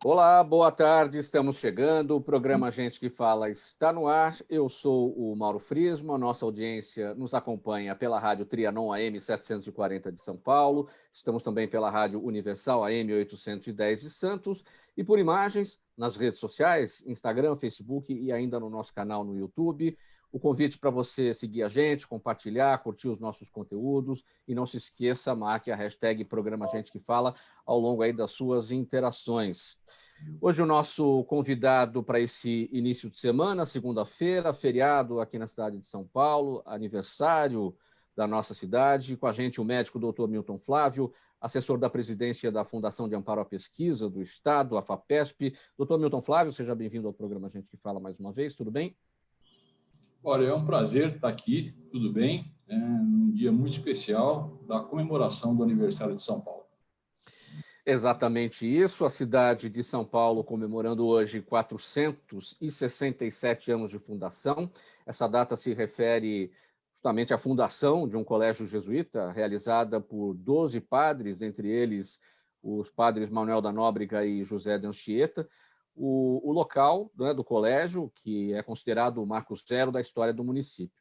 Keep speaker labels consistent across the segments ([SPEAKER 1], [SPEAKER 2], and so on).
[SPEAKER 1] Olá, boa tarde, estamos chegando, o programa Gente que Fala está no ar, eu sou o Mauro Friesman, nossa audiência nos acompanha pela rádio Trianon AM 740 de São Paulo, estamos também pela rádio Universal AM 810 de Santos e por imagens nas redes sociais, Instagram, Facebook e ainda no nosso canal no YouTube. O convite para você seguir a gente, compartilhar, curtir os nossos conteúdos e não se esqueça, marque a hashtag Programa Gente que Fala ao longo aí das suas interações. Hoje o nosso convidado para esse início de semana, segunda-feira, feriado aqui na cidade de São Paulo, aniversário da nossa cidade, com a gente o médico Dr. Milton Flávio, assessor da presidência da Fundação de Amparo à Pesquisa do Estado, a FAPESP. Dr. Milton Flávio, seja bem-vindo ao programa Gente que Fala mais uma vez, tudo bem?
[SPEAKER 2] Olha, é um prazer estar aqui, tudo bem? É um dia muito especial da comemoração do aniversário de São Paulo.
[SPEAKER 1] Exatamente isso, a cidade de São Paulo comemorando hoje 467 anos de fundação. Essa data se refere justamente à fundação de um colégio jesuíta, realizada por 12 padres, entre eles os padres Manuel da Nóbrega e José de Anchieta. O local, né, do colégio, que é considerado o marco zero da história do município.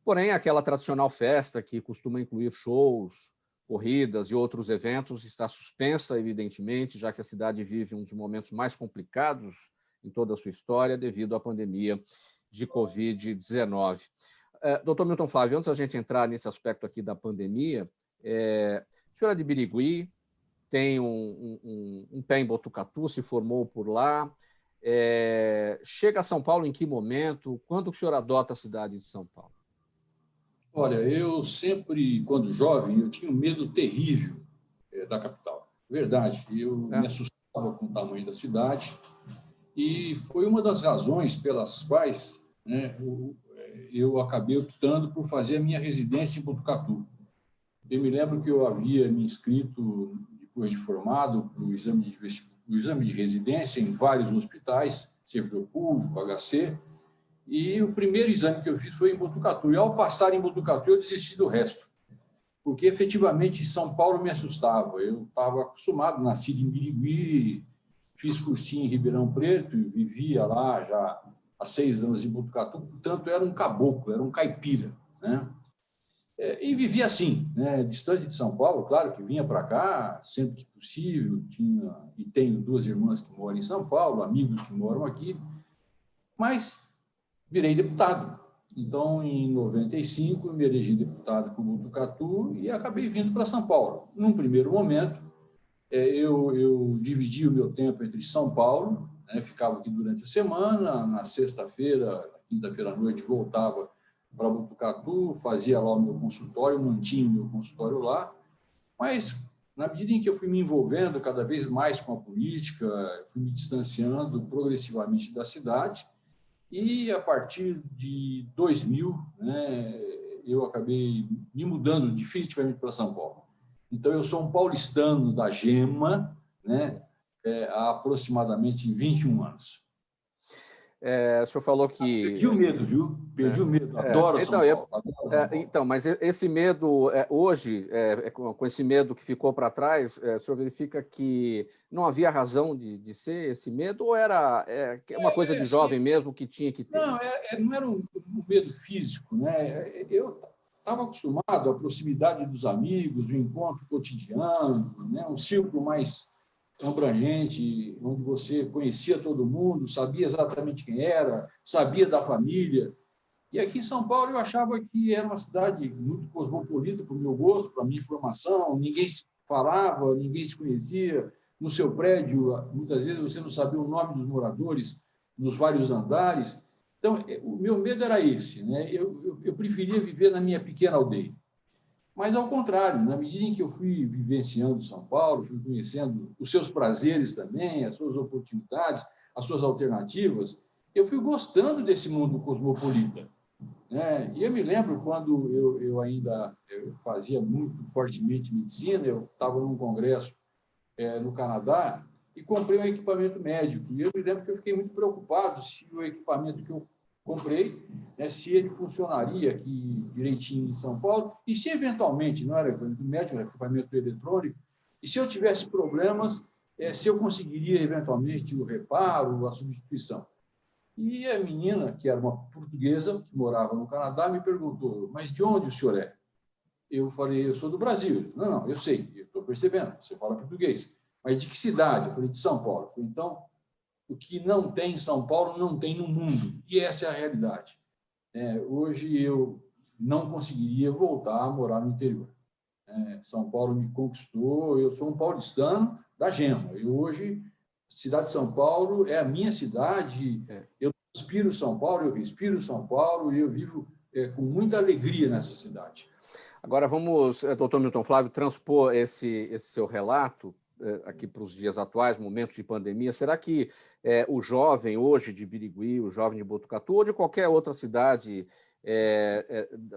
[SPEAKER 1] Porém, aquela tradicional festa que costuma incluir shows, corridas e outros eventos está suspensa, evidentemente, já que a cidade vive um dos momentos mais complicados em toda a sua história devido à pandemia de Covid-19. Doutor Milton Flávio, antes da gente entrar nesse aspecto aqui da pandemia, a senhora é de Birigui, tem um pé em Botucatu, se formou por lá. Chega a São Paulo em que momento? Quando que o senhor adota a cidade de São Paulo?
[SPEAKER 2] Olha, eu sempre, quando jovem, eu tinha um medo terrível da capital. Verdade, eu me assustava com o tamanho da cidade e foi uma das razões pelas quais, né, eu acabei optando por fazer a minha residência em Botucatu. Eu me lembro que eu havia me inscrito, depois de formado, para o exame de residência em vários hospitais, servidor público, HC, e o primeiro exame que eu fiz foi em Botucatu. E, ao passar em Botucatu, eu desisti do resto, porque, efetivamente, São Paulo me assustava. Eu estava acostumado, nasci em Birigui, fiz cursinho em Ribeirão Preto, e vivia lá já há 6 anos em Botucatu, portanto, era um caboclo, era um caipira, né? E vivia assim, né? Distante de São Paulo, claro que vinha para cá sempre que possível, e tenho 2 irmãs que moram em São Paulo, amigos que moram aqui, mas virei deputado. Então, em 95, eu me elegi deputado por Botucatu e acabei vindo para São Paulo. Num primeiro momento, eu dividi o meu tempo entre São Paulo, né? Ficava aqui durante a semana, na sexta-feira, quinta-feira à noite, voltava para Botucatu, fazia lá o meu consultório, mantinha o meu consultório lá, mas, na medida em que eu fui me envolvendo cada vez mais com a política, fui me distanciando progressivamente da cidade, e, a partir de 2000, né, eu acabei me mudando definitivamente para São Paulo. Então, eu sou um paulistano da Gema, né, há aproximadamente 21 anos.
[SPEAKER 1] O senhor falou que...
[SPEAKER 2] Perdi o medo, viu? Perdi o medo. Adoro São Paulo.
[SPEAKER 1] Então, mas esse medo, hoje, com esse medo que ficou para trás, o senhor verifica que não havia razão de ser esse medo, ou era uma coisa de jovem mesmo que tinha que ter?
[SPEAKER 2] Não era um medo físico, né? Eu estava acostumado à proximidade dos amigos, o encontro cotidiano, né? Um círculo mais abrangente, onde você conhecia todo mundo, sabia exatamente quem era, sabia da família. E aqui em São Paulo eu achava que era uma cidade muito cosmopolita para o meu gosto, para a minha formação, ninguém se falava, ninguém se conhecia. No seu prédio, muitas vezes você não sabia o nome dos moradores nos vários andares. Então, o meu medo era esse, né? Eu preferia viver na minha pequena aldeia. Mas, ao contrário, na medida em que eu fui vivenciando São Paulo, fui conhecendo os seus prazeres também, as suas oportunidades, as suas alternativas, eu fui gostando desse mundo cosmopolita, né? E eu me lembro quando eu ainda fazia muito fortemente medicina, eu estava num congresso no Canadá e comprei um equipamento médico. E eu me lembro que eu fiquei muito preocupado se o equipamento que eu comprei, né, se ele funcionaria aqui direitinho em São Paulo, e se eventualmente, não era equipamento médico, era equipamento eletrônico, e se eu tivesse problemas, se eu conseguiria, eventualmente, o reparo, a substituição. E a menina, que era uma portuguesa, que morava no Canadá, me perguntou, mas de onde o senhor é? Eu falei, eu sou do Brasil. Ele falou, não, eu sei, eu estou percebendo, você fala português. Mas de que cidade? Eu falei, de São Paulo. Eu falei, então, o que não tem em São Paulo, não tem no mundo. E essa é a realidade. Hoje, eu não conseguiria voltar a morar no interior. São Paulo me conquistou, eu sou um paulistano da Gema. Hoje, a cidade de São Paulo é a minha cidade, eu inspiro São Paulo, eu respiro São Paulo e eu vivo com muita alegria nessa cidade.
[SPEAKER 1] Agora vamos, doutor Milton Flávio, transpor esse seu relato aqui para os dias atuais, momentos de pandemia. Será que o jovem hoje de Birigui, o jovem de Botucatu ou de qualquer outra cidade,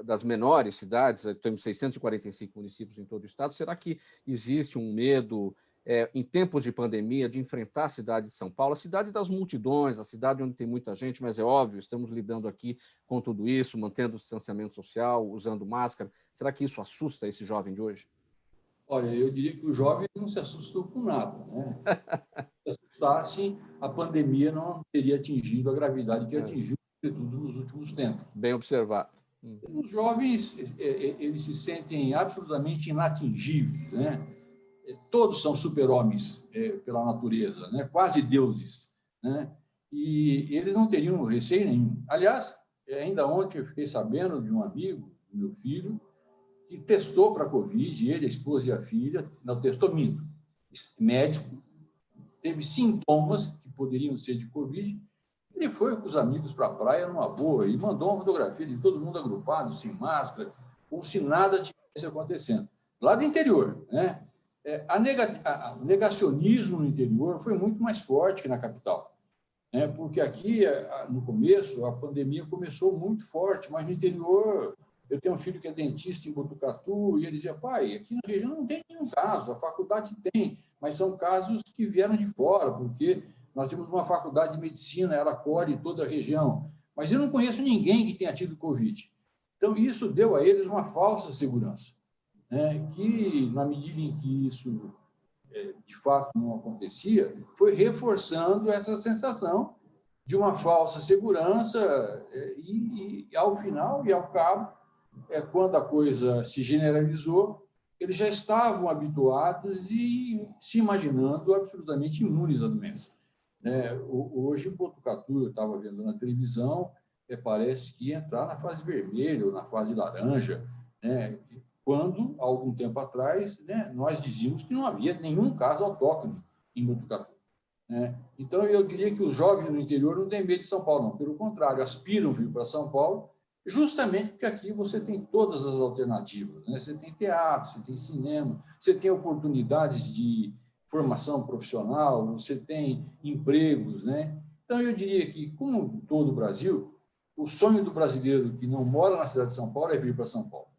[SPEAKER 1] das menores cidades, temos 645 municípios em todo o estado, será que existe um medo em tempos de pandemia, de enfrentar a cidade de São Paulo, a cidade das multidões, a cidade onde tem muita gente, mas é óbvio, estamos lidando aqui com tudo isso, mantendo o distanciamento social, usando máscara. Será que isso assusta esse jovem de hoje?
[SPEAKER 2] Olha, eu diria que o jovem não se assustou com nada, né? Se assustasse, a pandemia não teria atingido a gravidade que atingiu, sobretudo nos últimos tempos.
[SPEAKER 1] Bem observado.
[SPEAKER 2] Os jovens, eles se sentem absolutamente inatingíveis, né? Todos são super-homens pela natureza, né? Quase deuses, né? E eles não teriam receio nenhum. Aliás, ainda ontem eu fiquei sabendo de um amigo, do meu filho, que testou para a Covid, ele, a esposa e a filha, não testou minto, médico, teve sintomas que poderiam ser de Covid, ele foi com os amigos para a praia numa boa e mandou uma fotografia de todo mundo agrupado, sem máscara, como se nada tivesse acontecendo. Lá do interior, né? O negacionismo no interior foi muito mais forte que na capital, né? Porque aqui, no começo, a pandemia começou muito forte, mas no interior, eu tenho um filho que é dentista em Botucatu, e ele dizia, pai, aqui na região não tem nenhum caso, a faculdade tem, mas são casos que vieram de fora, porque nós temos uma faculdade de medicina, ela colhe toda a região, mas eu não conheço ninguém que tenha tido Covid. Então, isso deu a eles uma falsa segurança, né? Que, na medida em que isso, de fato, não acontecia, foi reforçando essa sensação de uma falsa segurança e ao final e ao cabo, quando a coisa se generalizou, eles já estavam habituados e se imaginando absolutamente imunes à doença. Hoje, em Botucatu, eu estava vendo na televisão, parece que ia entrar na fase vermelha ou na fase laranja, né? Quando, há algum tempo atrás, né, nós dizíamos que não havia nenhum caso autóctone em Botucatu. Então, eu diria que os jovens no interior não têm medo de São Paulo, não. Pelo contrário, aspiram vir para São Paulo, justamente porque aqui você tem todas as alternativas, né? Você tem teatro, você tem cinema, você tem oportunidades de formação profissional, você tem empregos, né? Então, eu diria que, como todo o Brasil, o sonho do brasileiro que não mora na cidade de São Paulo é vir para São Paulo.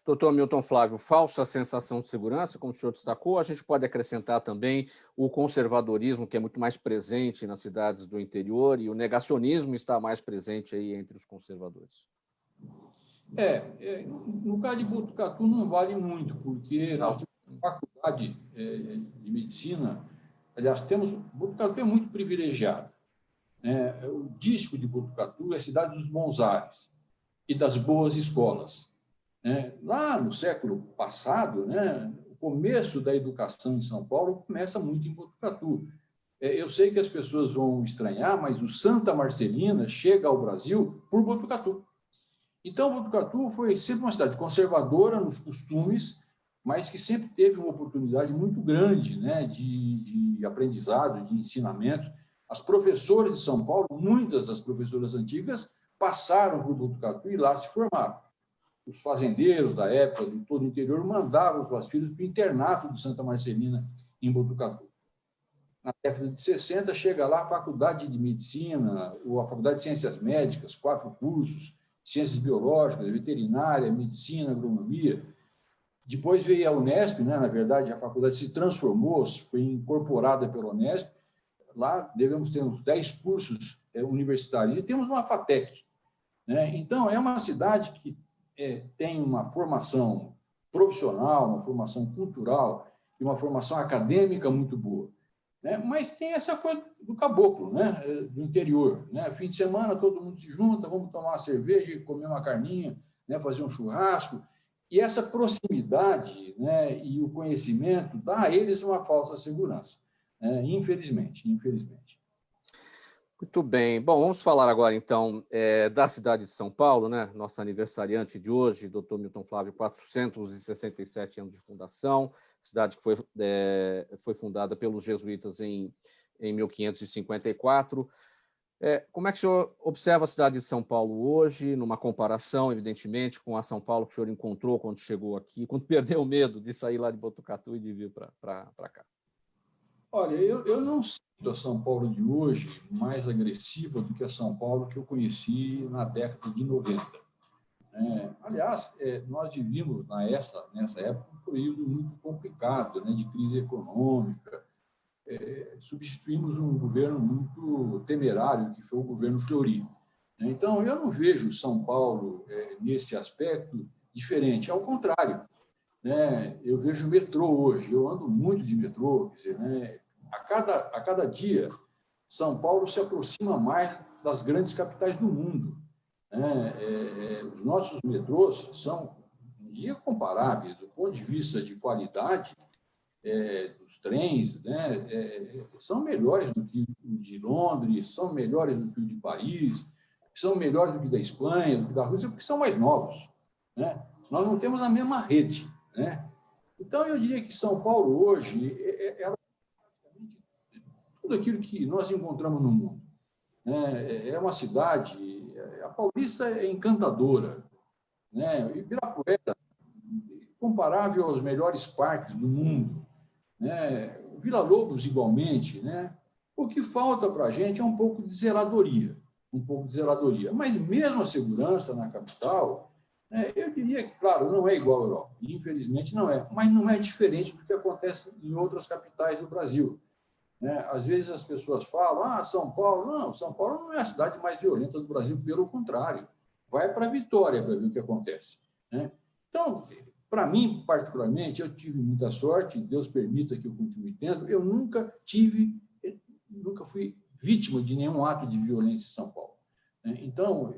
[SPEAKER 1] Doutor Milton Flávio, falsa sensação de segurança, como o senhor destacou, a gente pode acrescentar também o conservadorismo, que é muito mais presente nas cidades do interior, e o negacionismo está mais presente aí entre os conservadores.
[SPEAKER 2] No caso de Botucatu não vale muito, porque nós temos uma faculdade de medicina, aliás, Botucatu é muito privilegiado. O disco de Botucatu é a cidade dos bons ares e das boas escolas. Lá no século passado, o começo da educação em São Paulo começa muito em Botucatu. Eu sei que as pessoas vão estranhar, mas o Santa Marcelina chega ao Brasil por Botucatu. Então, Botucatu foi sempre uma cidade conservadora nos costumes, mas que sempre teve uma oportunidade muito grande, né, de aprendizado, de ensinamento. As professoras de São Paulo, muitas das professoras antigas, passaram por Botucatu e lá se formaram. Os fazendeiros da época, de todo o interior, mandavam suas filhas para o internato de Santa Marcelina, em Botucatu. Na década de 60, chega lá a Faculdade de Medicina, ou a Faculdade de Ciências Médicas, 4 cursos, Ciências Biológicas, Veterinária, Medicina, Agronomia. Depois veio a Unesp, né? Na verdade, a faculdade se transformou, foi incorporada pela Unesp. Lá devemos ter uns 10 cursos universitários. E temos uma FATEC, né? Então, é uma cidade que tem uma formação profissional, uma formação cultural tem uma formação acadêmica muito boa, né? Mas tem essa coisa do caboclo, né? Do interior, né? Fim de semana todo mundo se junta, vamos tomar uma cerveja, comer uma carninha, né? Fazer um churrasco. E essa proximidade, né? E o conhecimento dá a eles uma falsa segurança, né? Infelizmente.
[SPEAKER 1] Muito bem. Bom, vamos falar agora, então, da cidade de São Paulo, né? Nossa aniversariante de hoje, Dr. Milton Flávio, 467 anos de fundação, cidade que foi fundada pelos jesuítas em 1554. Como é que o senhor observa a cidade de São Paulo hoje, numa comparação, evidentemente, com a São Paulo que o senhor encontrou quando chegou aqui, quando perdeu o medo de sair lá de Botucatu e de vir para cá?
[SPEAKER 2] Olha, eu não sinto a São Paulo de hoje mais agressiva do que a São Paulo que eu conheci na década de 90. Aliás, nós vivíamos nessa época um período muito complicado, né, de crise econômica. Substituímos um governo muito temerário, que foi o governo Fleury. Então, eu não vejo São Paulo, nesse aspecto, diferente. Ao contrário, né, eu vejo o metrô hoje, eu ando muito de metrô, quer dizer, né, a cada dia, São Paulo se aproxima mais das grandes capitais do mundo. Os nossos metrôs são incomparáveis do ponto de vista de qualidade dos trens, né? São melhores do que o de Londres, são melhores do que o de Paris, são melhores do que da Espanha, do que da Rússia, porque são mais novos, né? Nós não temos a mesma rede, né? Então, eu diria que São Paulo hoje ela tudo aquilo que nós encontramos no mundo. É uma cidade, a Paulista é encantadora, né? Ibirapuera, comparável aos melhores parques do mundo, né? Vila Lobos, igualmente, né? O que falta para a gente é um pouco de zeladoria, mas mesmo a segurança na capital, eu diria que, claro, não é igual à Europa, infelizmente não é, mas não é diferente do que acontece em outras capitais do Brasil. Às vezes as pessoas falam, São Paulo. Não, São Paulo não é a cidade mais violenta do Brasil, pelo contrário. Vai para Vitória para ver o que acontece. Então, para mim, particularmente, eu tive muita sorte, Deus permita que eu continue tendo, eu nunca fui vítima de nenhum ato de violência em São Paulo. Então,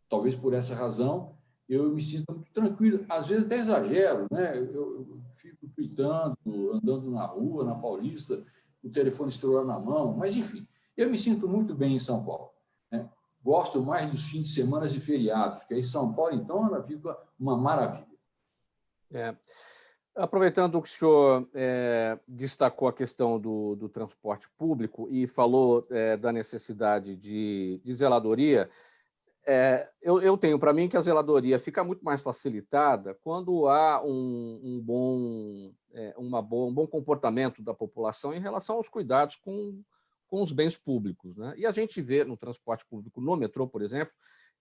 [SPEAKER 2] talvez por essa razão, eu me sinto muito tranquilo. Às vezes até exagero, né? Eu fico tweetando, andando na rua, na Paulista, o telefone celular na mão, mas, enfim, eu me sinto muito bem em São Paulo. Gosto mais dos fins de semana e feriados, porque aí São Paulo, então, ela fica uma maravilha.
[SPEAKER 1] Aproveitando que o senhor destacou a questão do transporte público e falou da necessidade de zeladoria, eu tenho para mim que a zeladoria fica muito mais facilitada quando há um bom comportamento da população em relação aos cuidados com os bens públicos, né? E a gente vê no transporte público, no metrô, por exemplo,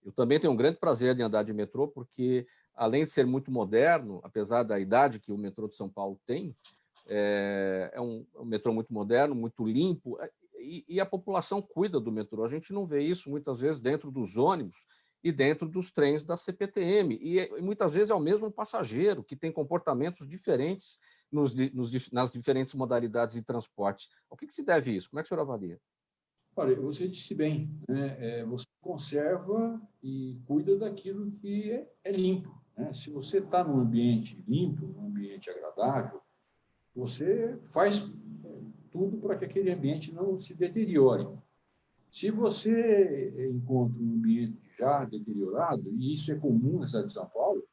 [SPEAKER 1] eu também tenho um grande prazer de andar de metrô, porque, além de ser muito moderno, apesar da idade que o metrô de São Paulo tem, é um metrô muito moderno, muito limpo, e a população cuida do metrô. A gente não vê isso, muitas vezes, dentro dos ônibus e dentro dos trens da CPTM. E muitas vezes é o mesmo passageiro, que tem comportamentos diferentes nas diferentes modalidades de transporte. Ao que se deve isso? Como é que o senhor avalia?
[SPEAKER 2] Olha, você disse bem, né? Você conserva e cuida daquilo que é limpo, né? Se você está num ambiente limpo, num ambiente agradável, você faz tudo para que aquele ambiente não se deteriore. Se você encontra um ambiente já deteriorado, e isso é comum na cidade de São Paulo,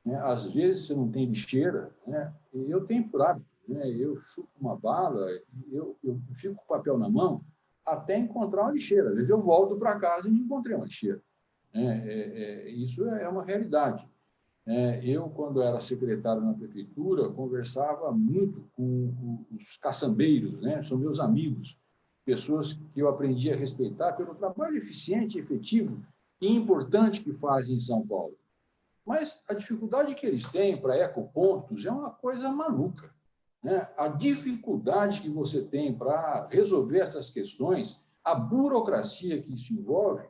[SPEAKER 2] né? Às vezes você não tem lixeira, né? Eu tenho por hábito, né? Eu chupo uma bala, eu fico com o papel na mão até encontrar uma lixeira. Às vezes eu volto para casa e não encontrei uma lixeira. Isso é uma realidade. Eu, quando era secretário na prefeitura, conversava muito com os caçambeiros, né? São meus amigos, pessoas que eu aprendi a respeitar pelo trabalho eficiente, efetivo e importante que fazem em São Paulo. Mas a dificuldade que eles têm para ecopontos é uma coisa maluca, né? A dificuldade que você tem para resolver essas questões, a burocracia que isso envolve,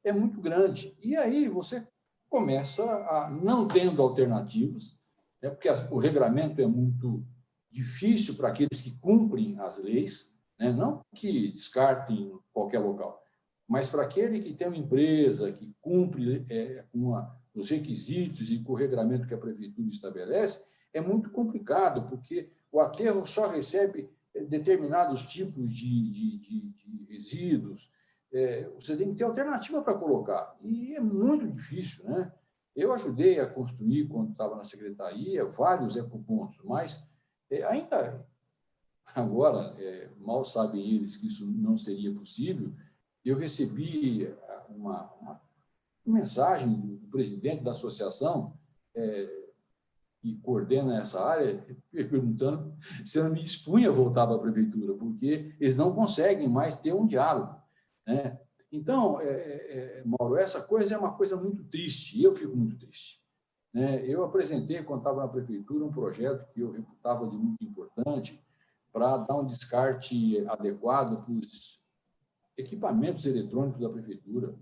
[SPEAKER 2] é muito grande. E aí você começa a, não tendo alternativas, né? Porque o regramento é muito difícil para aqueles que cumprem as leis, né? Não que descartem em qualquer local, mas para aquele que tem uma empresa, que cumpre os requisitos e com o regramento que a prefeitura estabelece, é muito complicado, porque o aterro só recebe determinados tipos de resíduos. Você tem que ter alternativa para colocar, e é muito difícil, né? Eu ajudei a construir, quando estava na secretaria, vários ecopontos, mas ainda agora, mal sabem eles que isso não seria possível. Eu recebi uma mensagem do presidente da associação, que coordena essa área, perguntando se eu não me dispunha a voltar para a prefeitura, porque eles não conseguem mais ter um diálogo, né? Então, Mauro, essa coisa é uma coisa muito triste, e eu fico muito triste, né? Eu apresentei, quando estava na prefeitura, um projeto que eu reputava de muito importante para dar um descarte adequado para os equipamentos eletrônicos da prefeitura.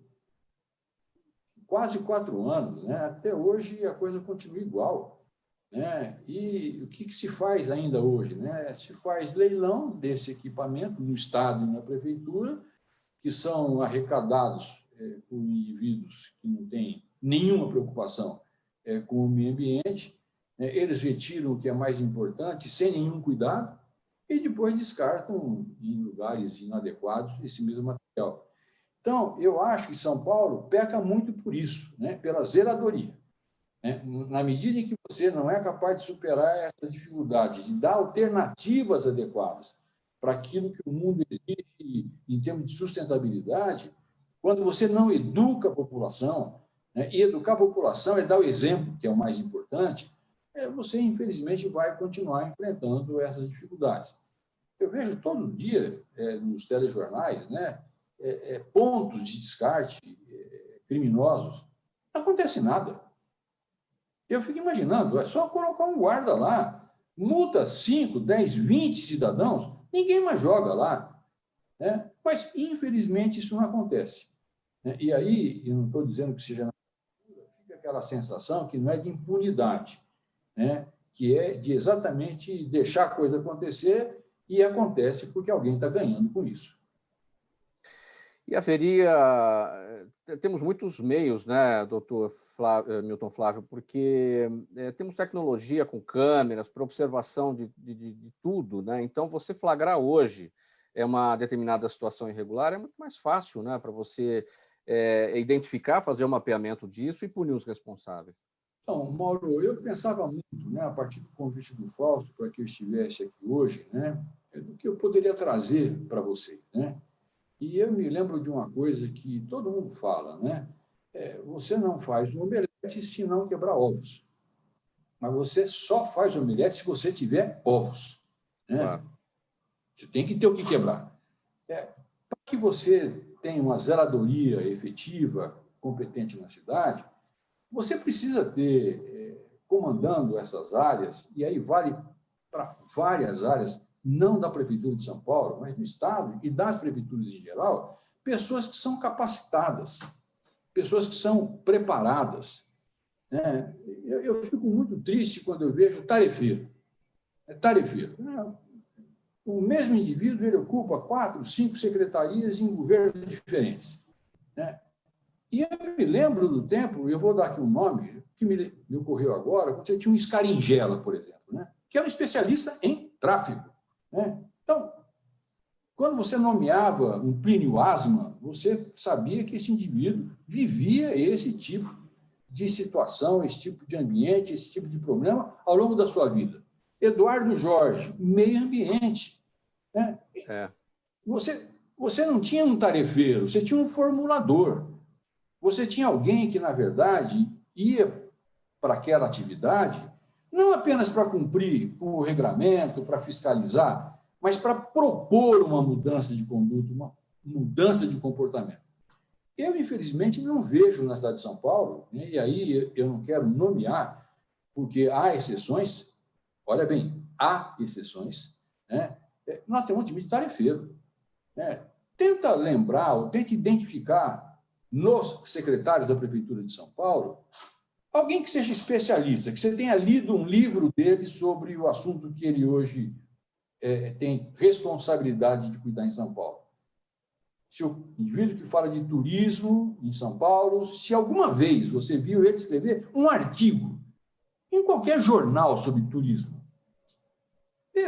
[SPEAKER 2] Quase 4 anos, né? Até hoje a coisa continua igual, né? E o que se faz ainda hoje, né? Se faz leilão desse equipamento no Estado e na prefeitura, que são arrecadados por indivíduos que não têm nenhuma preocupação com o meio ambiente, né? Eles retiram o que é mais importante sem nenhum cuidado e depois descartam em lugares inadequados esse mesmo material. Então, eu acho que São Paulo peca muito por isso, né? Pela zeladoria, né? Na medida em que você não é capaz de superar essa dificuldade, de dar alternativas adequadas para aquilo que o mundo exige em termos de sustentabilidade, quando você não educa a população, né? E educar a população é dar o exemplo, que é o mais importante, você, infelizmente, vai continuar enfrentando essas dificuldades. Eu vejo todo dia nos telejornais, né? Pontos de descarte criminosos, não acontece nada. Eu fico imaginando, é só colocar um guarda lá, multa 5, 10, 20 cidadãos, ninguém mais joga lá, né? Mas, infelizmente, isso não acontece, né? E aí, eu não estou dizendo que seja fica aquela sensação que não é de impunidade, né? Que é de exatamente deixar a coisa acontecer, e acontece porque alguém está ganhando com isso.
[SPEAKER 1] E haveria... Temos muitos meios, né, doutor Milton Flávio, porque temos tecnologia com câmeras para observação de tudo, né? Então, você flagrar hoje uma determinada situação irregular é muito mais fácil, né, para você identificar, fazer o mapeamento disso e punir os responsáveis.
[SPEAKER 2] Então, Mauro, eu pensava muito, né, a partir do convite do Fausto, para que eu estivesse aqui hoje, né, do que eu poderia trazer para vocês, né? E eu me lembro de uma coisa que todo mundo fala, né? Você não faz um omelete se não quebrar ovos. Mas você só faz omelete se você tiver ovos, né? Claro. Você tem que ter o que quebrar. Para que você tenha uma zeladoria efetiva, competente na cidade, você precisa ter, comandando essas áreas, e aí vale para várias áreas, não da Prefeitura de São Paulo, mas do Estado e das prefeituras em geral, pessoas que são capacitadas, pessoas que são preparadas, né? Eu fico muito triste quando eu vejo tarefeiro. Tarefeiro. O mesmo indivíduo ele ocupa 4, 5 secretarias em governos diferentes, né? E eu me lembro do tempo, eu vou dar aqui um nome, que me ocorreu agora, quando você tinha um Scaringella, por exemplo, né? Que era um especialista em tráfego, né? Então, quando você nomeava um Plínio Asma, você sabia que esse indivíduo vivia esse tipo de situação, esse tipo de ambiente, esse tipo de problema ao longo da sua vida. Eduardo Jorge, meio ambiente, né? Você não tinha um tarefeiro, você tinha um formulador. Você tinha alguém que, na verdade, ia para aquela atividade não apenas para cumprir com o regramento, para fiscalizar, mas para propor uma mudança de conduta, uma mudança de comportamento. Eu, infelizmente, não vejo na cidade de São Paulo, né? E aí eu não quero nomear, porque há exceções, olha bem, há exceções, né? Nós temos um time de tarefeiro, né? Tenta lembrar, ou tenta identificar nos secretários da Prefeitura de São Paulo alguém que seja especialista, que você tenha lido um livro dele sobre o assunto que ele hoje tem responsabilidade de cuidar em São Paulo. Se o indivíduo que fala de turismo em São Paulo, se alguma vez você viu ele escrever um artigo em qualquer jornal sobre turismo,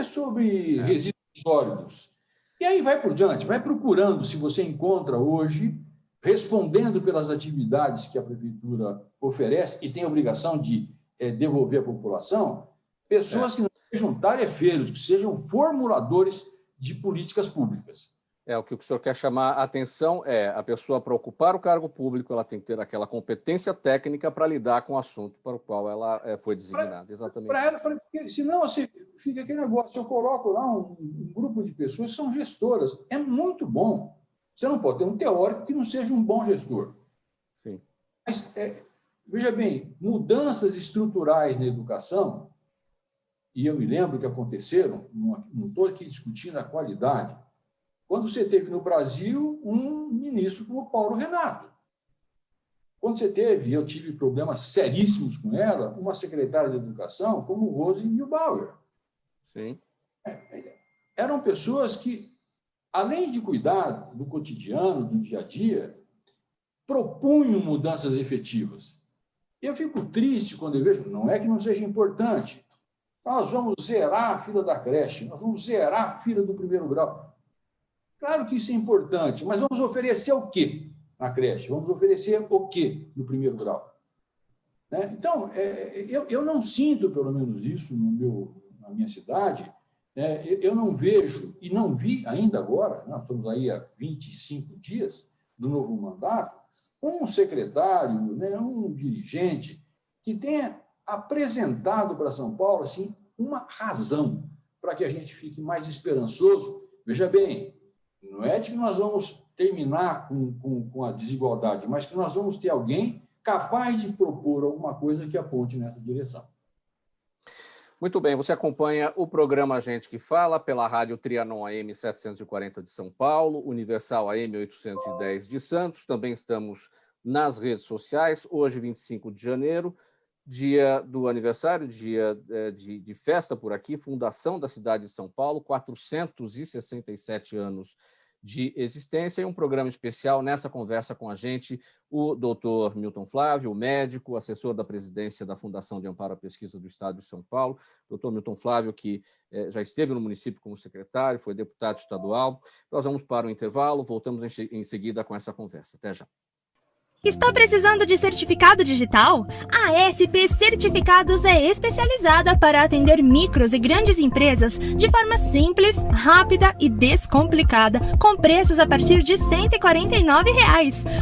[SPEAKER 2] sobre resíduos sólidos, e aí vai por diante, vai procurando se você encontra hoje, respondendo pelas atividades que a prefeitura oferece e tem a obrigação de devolver à população, pessoas que não sejam tarefeiros, que sejam formuladores de políticas públicas.
[SPEAKER 1] O que o senhor quer chamar a atenção é a pessoa, para ocupar o cargo público, ela tem que ter aquela competência técnica para lidar com o assunto para o qual ela foi designada. Exatamente.
[SPEAKER 2] Porque senão você fica aquele negócio, eu coloco lá um grupo de pessoas que são gestoras. É muito bom. Você não pode ter um teórico que não seja um bom gestor.
[SPEAKER 1] Sim.
[SPEAKER 2] Mas, veja bem, mudanças estruturais na educação, e eu me lembro que aconteceram, não estou aqui discutindo a qualidade, quando você teve no Brasil um ministro como Paulo Renato. Quando você teve, eu tive problemas seríssimos com ela, uma secretária de educação como Rose Neubauer.
[SPEAKER 1] Sim.
[SPEAKER 2] Eram pessoas que, além de cuidar do cotidiano, do dia a dia, propunham mudanças efetivas. Eu fico triste quando eu vejo, não é que não seja importante, nós vamos zerar a fila da creche, nós vamos zerar a fila do primeiro grau. Claro que isso é importante, mas vamos oferecer o quê na creche? Vamos oferecer o quê no primeiro grau? Né? Então, eu não sinto, pelo menos, isso na minha cidade. Eu não vejo, e não vi ainda agora, nós estamos aí há 25 dias do novo mandato, um secretário, um dirigente que tenha apresentado para São Paulo assim, uma razão para que a gente fique mais esperançoso. Veja bem, não é de que nós vamos terminar com a desigualdade, mas que nós vamos ter alguém capaz de propor alguma coisa que aponte nessa direção.
[SPEAKER 1] Muito bem, você acompanha o programa Gente que Fala pela Rádio Trianon AM 740 de São Paulo, Universal AM 810 de Santos. Também estamos nas redes sociais. Hoje, 25 de janeiro, dia do aniversário, dia de festa por aqui, fundação da cidade de São Paulo, 467 anos de existência, e um programa especial. Nessa conversa com a gente, o doutor Milton Flávio, médico, assessor da presidência da Fundação de Amparo à Pesquisa do Estado de São Paulo. Doutor Milton Flávio, que já esteve no município como secretário, foi deputado estadual. Nós vamos para o intervalo, voltamos em seguida com essa conversa. Até já.
[SPEAKER 3] Está precisando de certificado digital? A SP Certificados é especializada para atender micros e grandes empresas de forma simples, rápida e descomplicada, com preços a partir de R$ 149.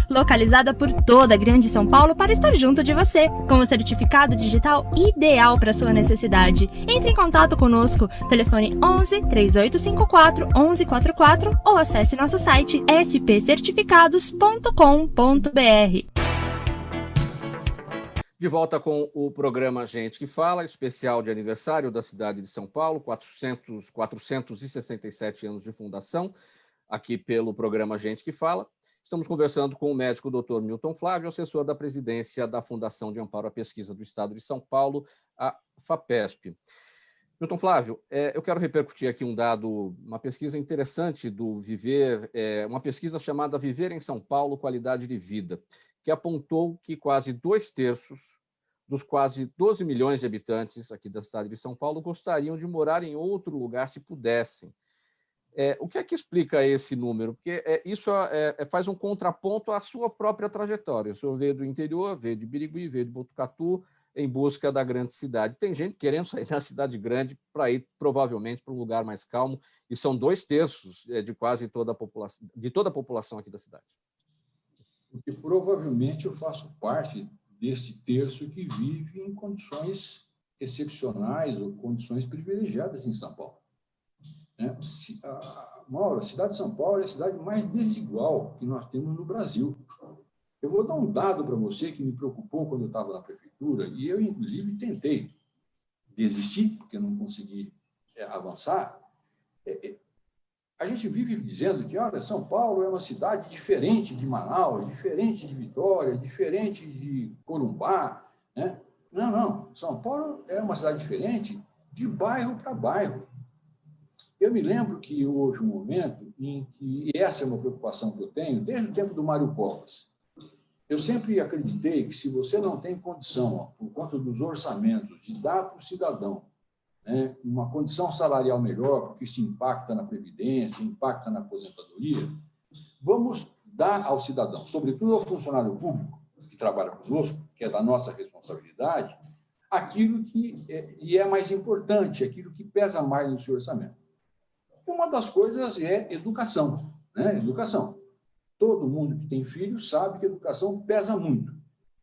[SPEAKER 3] Localizada por toda a Grande São Paulo para estar junto de você, com o certificado digital ideal para sua necessidade. Entre em contato conosco, telefone 11 3854 1144 ou acesse nosso site spcertificados.com.br.
[SPEAKER 1] De volta com o programa Gente que Fala, especial de aniversário da cidade de São Paulo, 467 anos de fundação, aqui pelo programa Gente que Fala. Estamos conversando com o médico Dr. Milton Flávio, assessor da presidência da Fundação de Amparo à Pesquisa do Estado de São Paulo, a FAPESP. Milton Flávio, eu quero repercutir aqui um dado, uma pesquisa interessante do Viver, uma pesquisa chamada Viver em São Paulo, Qualidade de Vida, que apontou que quase 2/3 dos quase 12 milhões de habitantes aqui da cidade de São Paulo gostariam de morar em outro lugar se pudessem. O que é que explica esse número? Porque isso faz um contraponto à sua própria trajetória. O senhor veio do interior, veio de Birigui, veio de Botucatu, em busca da grande cidade. Tem gente querendo sair da cidade grande para ir, provavelmente, para um lugar mais calmo, e são 2/3 de quase toda a população aqui da cidade.
[SPEAKER 2] Porque provavelmente eu faço parte deste terço que vive em condições excepcionais ou condições privilegiadas em São Paulo. Mauro, a cidade de São Paulo é a cidade mais desigual que nós temos no Brasil. Eu vou dar um dado para você que me preocupou quando eu estava na prefeitura, e eu, inclusive, tentei desistir, porque não consegui avançar. A gente vive dizendo que, olha, São Paulo é uma cidade diferente de Manaus, diferente de Vitória, diferente de Corumbá, né? Não. São Paulo é uma cidade diferente de bairro para bairro. Eu me lembro que houve um momento em que, e essa é uma preocupação que eu tenho, desde o tempo do Mário Covas, eu sempre acreditei que se você não tem condição, por conta dos orçamentos, de dar para o cidadão, né, uma condição salarial melhor, porque isso impacta na previdência, impacta na aposentadoria, vamos dar ao cidadão, sobretudo ao funcionário público que trabalha conosco, que é da nossa responsabilidade, aquilo que é mais importante, aquilo que pesa mais no seu orçamento. E uma das coisas é educação, né? Educação. Todo mundo que tem filho sabe que a educação pesa muito.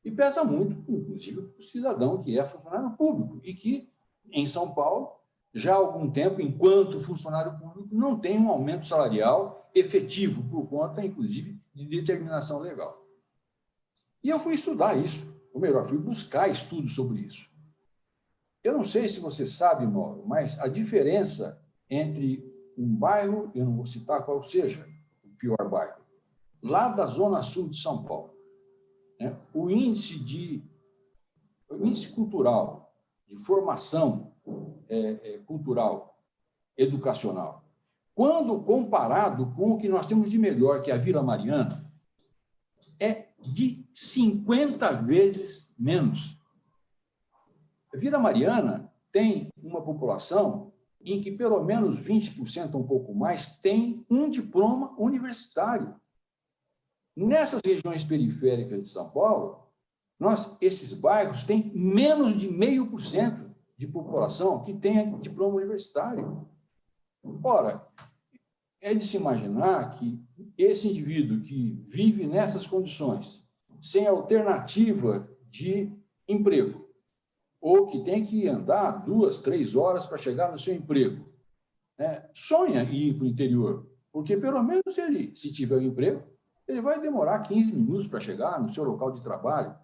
[SPEAKER 2] E pesa muito, inclusive, para o cidadão que é funcionário público e que, em São Paulo, já há algum tempo, enquanto funcionário público, não tem um aumento salarial efetivo, por conta, inclusive, de determinação legal. E eu fui estudar isso, ou melhor, fui buscar estudos sobre isso. Eu não sei se você sabe, Mauro, mas a diferença entre um bairro, eu não vou citar qual seja o pior bairro, lá da zona sul de São Paulo, né? O índice cultural, de formação cultural, educacional, quando comparado com o que nós temos de melhor, que é a Vila Mariana, é de 50 vezes menos. A Vila Mariana tem uma população em que pelo menos 20%, um pouco mais, tem um diploma universitário. Nessas regiões periféricas de São Paulo, esses bairros têm menos de 0,5% de população que tenha diploma universitário. Ora, é de se imaginar que esse indivíduo que vive nessas condições, sem alternativa de emprego, ou que tem que andar 2, 3 horas para chegar no seu emprego, né, sonha em ir para o interior, porque pelo menos ele, se tiver um emprego, ele vai demorar 15 minutos para chegar no seu local de trabalho.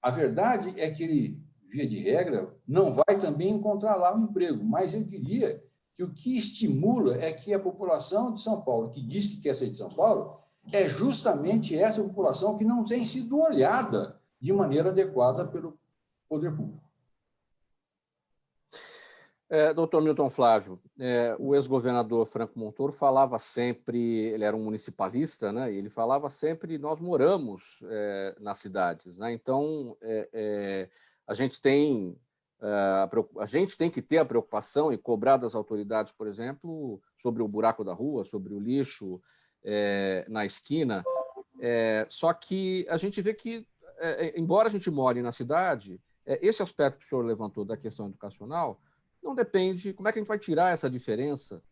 [SPEAKER 2] A verdade é que ele, via de regra, não vai também encontrar lá um emprego, mas eu diria que o que estimula é que a população de São Paulo, que diz que quer ser de São Paulo, é justamente essa população que não tem sido olhada de maneira adequada pelo poder público.
[SPEAKER 1] Doutor Milton Flávio, o ex-governador Franco Montoro falava sempre, ele era um municipalista, né? E ele falava sempre, nós moramos nas cidades, né? Então, a gente tem que ter a preocupação e cobrar das autoridades, por exemplo, sobre o buraco da rua, sobre o lixo na esquina. Só que a gente vê que, embora a gente more na cidade, esse aspecto que o senhor levantou da questão educacional não depende. Como é que a gente vai tirar essa diferença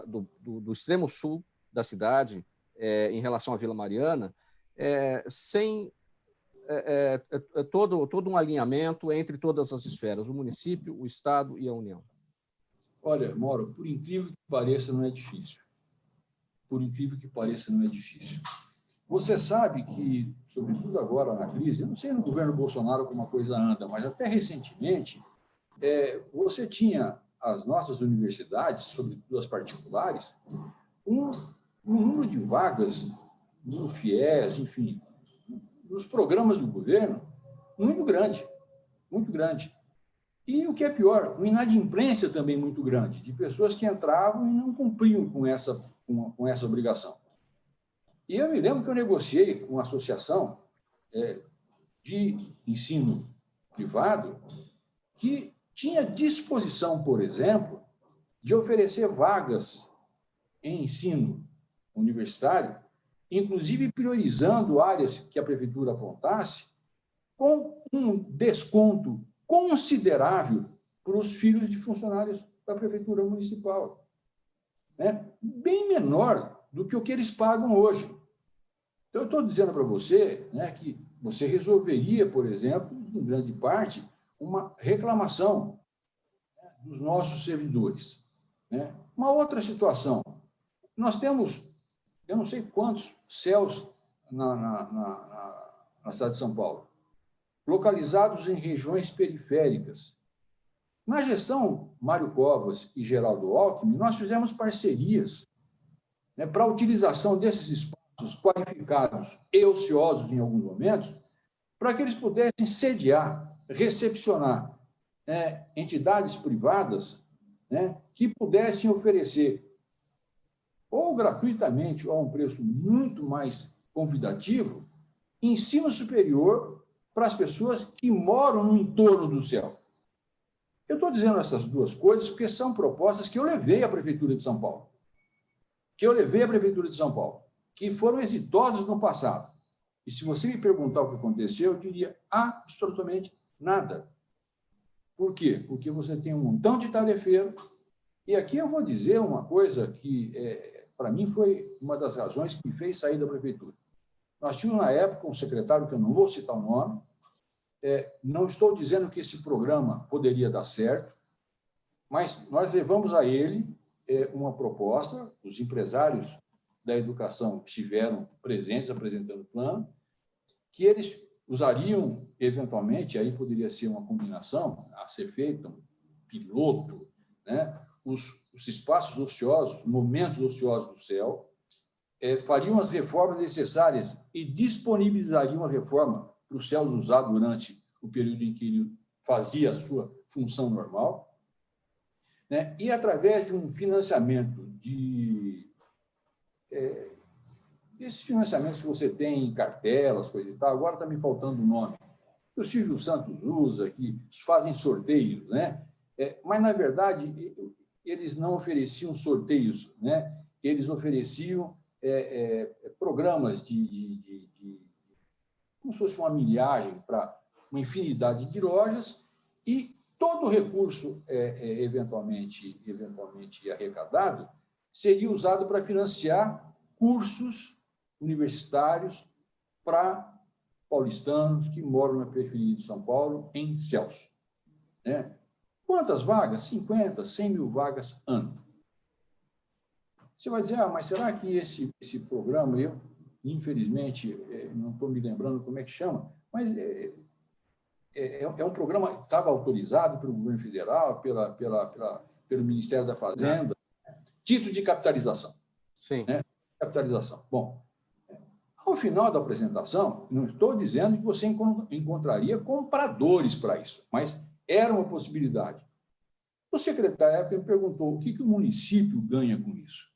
[SPEAKER 1] do extremo sul da cidade em relação à Vila Mariana sem todo um alinhamento entre todas as esferas, o município, o Estado e a União?
[SPEAKER 2] Olha, Mauro, por incrível que pareça, não é difícil. Por incrível que pareça, não é difícil. Você sabe que, sobretudo agora na crise, eu não sei no governo Bolsonaro como a coisa anda, mas até recentemente, você tinha as nossas universidades, sobretudo as particulares, um número de vagas no FIES, enfim, nos programas do governo, muito grande, muito grande. E o que é pior, uma inadimplência também muito grande, de pessoas que entravam e não cumpriam com essa obrigação. E eu me lembro que eu negociei com uma associação de ensino privado que tinha disposição, por exemplo, de oferecer vagas em ensino universitário, inclusive priorizando áreas que a prefeitura apontasse, com um desconto considerável para os filhos de funcionários da prefeitura municipal. Bem menor do que o que eles pagam hoje. Então, eu estou dizendo para você, que você resolveria, por exemplo, em grande parte, uma reclamação dos nossos servidores. Uma outra situação, nós temos, eu não sei quantos CELs na cidade de São Paulo, localizados em regiões periféricas. Na gestão Mário Covas e Geraldo Alckmin, nós fizemos parcerias para a utilização desses espaços qualificados e ociosos em alguns momentos para que eles pudessem sediar, recepcionar entidades privadas, né, que pudessem oferecer, ou gratuitamente, ou a um preço muito mais convidativo, ensino superior para as pessoas que moram no entorno do céu. Eu estou dizendo essas duas coisas porque são propostas que eu levei à Prefeitura de São Paulo. Que foram exitosas no passado. E se você me perguntar o que aconteceu, eu diria absolutamente nada. Por quê? Porque você tem um montão de tarefeiro. E aqui eu vou dizer uma coisa que, para mim, foi uma das razões que me fez sair da Prefeitura. Nós tínhamos, na época, um secretário, que eu não vou citar o nome. Não estou dizendo que esse programa poderia dar certo, mas nós levamos a ele uma proposta, os empresários da educação estiveram presentes apresentando o plano, que eles usariam, eventualmente, aí poderia ser uma combinação a ser feita, um piloto, né? Os espaços ociosos, momentos ociosos do céu, fariam as reformas necessárias e disponibilizariam a reforma para o céu usar durante o período em que ele fazia a sua função normal, né? E através de um financiamento esses financiamentos que você tem em cartelas, coisa e tal, agora está me faltando o nome, que o Silvio Santos usa, que fazem sorteios, né? Mas, na verdade, eles não ofereciam sorteios, né? Eles ofereciam programas como se fosse uma milhagem para uma infinidade de lojas, e todo o recurso eventualmente arrecadado seria usado para financiar cursos universitários para paulistanos que moram na periferia de São Paulo, em Celso, né? Quantas vagas? 50, 100 mil vagas ano. Você vai dizer, mas será que esse programa, eu, infelizmente, não estou me lembrando como é que chama, mas é um programa que estava autorizado pelo governo federal, pelo Ministério da Fazenda, título de capitalização.
[SPEAKER 1] Sim.
[SPEAKER 2] Né? Capitalização. Bom, ao final da apresentação, não estou dizendo que você encontraria compradores para isso, mas era uma possibilidade. O secretário, à época, me perguntou o que o município ganha com isso.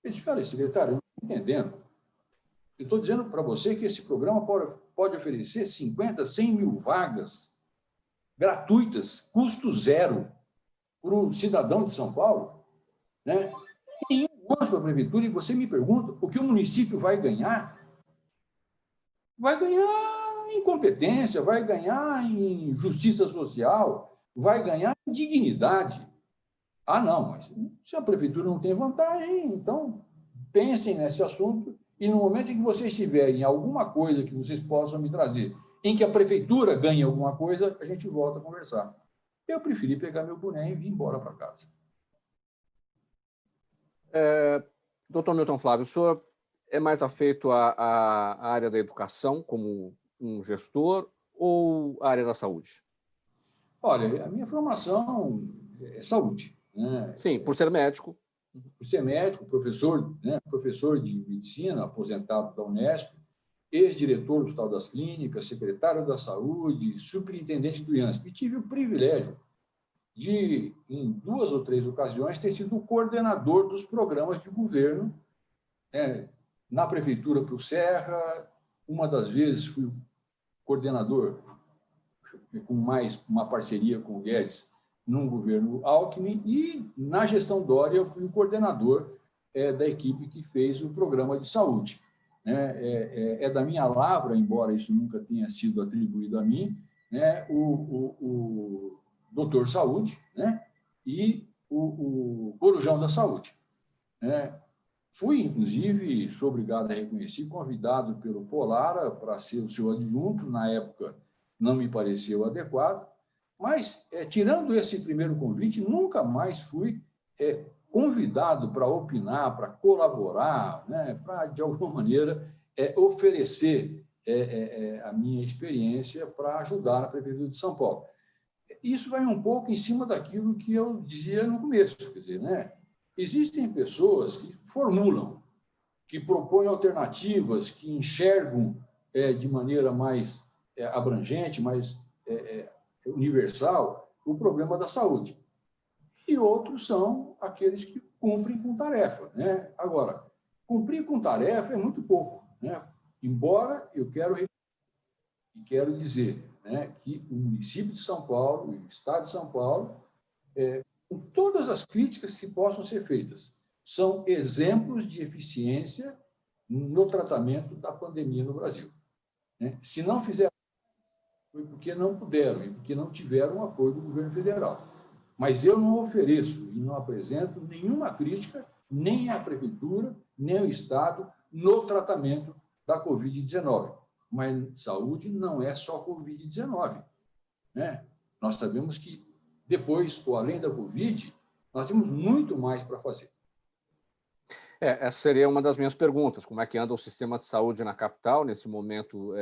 [SPEAKER 2] Eu disse, olha, secretário, eu não estou entendendo. Eu estou dizendo para você que esse programa pode oferecer 50, 100 mil vagas gratuitas, custo zero, para o cidadão de São Paulo, né? Em um ano para a prefeitura, e você me pergunta o que o município vai ganhar? Vai ganhar em competência, vai ganhar em justiça social, vai ganhar em dignidade. Não, mas se a prefeitura não tem vantagem, então pensem nesse assunto e no momento em que vocês tiverem alguma coisa que vocês possam me trazer, em que a prefeitura ganhe alguma coisa, a gente volta a conversar. Eu preferi pegar meu boné e vir embora para casa.
[SPEAKER 1] Doutor Milton Flávio, o senhor é mais afeito à área da educação, como um gestor, ou à área da saúde?
[SPEAKER 2] Olha, a minha formação é saúde, né?
[SPEAKER 1] Sim, por ser médico.
[SPEAKER 2] Por ser médico, professor, né? Professor de medicina, aposentado da Unesp, ex-diretor do Hospital das Clínicas, secretário da Saúde, superintendente do IANSP. E tive o privilégio de, em 2 ou 3 ocasiões, ter sido o coordenador dos programas de governo na Prefeitura Pro Serra. Uma das vezes fui o coordenador, com mais uma parceria com o Guedes, num governo Alckmin, e na gestão Dória eu fui o coordenador da equipe que fez o programa de saúde. É da minha lavra, embora isso nunca tenha sido atribuído a mim, né, o doutor Saúde, né, e o Corujão da Saúde. Fui, inclusive, sou obrigado a reconhecer, convidado pelo Polara para ser o seu adjunto. Na época não me pareceu adequado, mas, tirando esse primeiro convite, nunca mais fui convidado para opinar, para colaborar, né, para, de alguma maneira, oferecer a minha experiência para ajudar na Prefeitura de São Paulo. Isso vai um pouco em cima daquilo que eu dizia no começo, quer dizer, né? Existem pessoas que formulam, que propõem alternativas, que enxergam de maneira mais abrangente, mais universal, o problema da saúde. E outros são aqueles que cumprem com tarefa, né? Agora, cumprir com tarefa é muito pouco, né? Embora eu quero dizer, né, que o município de São Paulo e o estado de São Paulo, com todas as críticas que possam ser feitas, são exemplos de eficiência no tratamento da pandemia no Brasil, né? Se não fizeram, foi porque não puderam e porque não tiveram o apoio do governo federal. Mas eu não ofereço e não apresento nenhuma crítica, nem à prefeitura, nem ao estado, no tratamento da Covid-19. Mas saúde não é só Covid-19, né? Nós sabemos que depois, ou além da Covid, nós temos muito mais para fazer.
[SPEAKER 1] Essa seria uma das minhas perguntas. Como é que anda o sistema de saúde na capital nesse momento,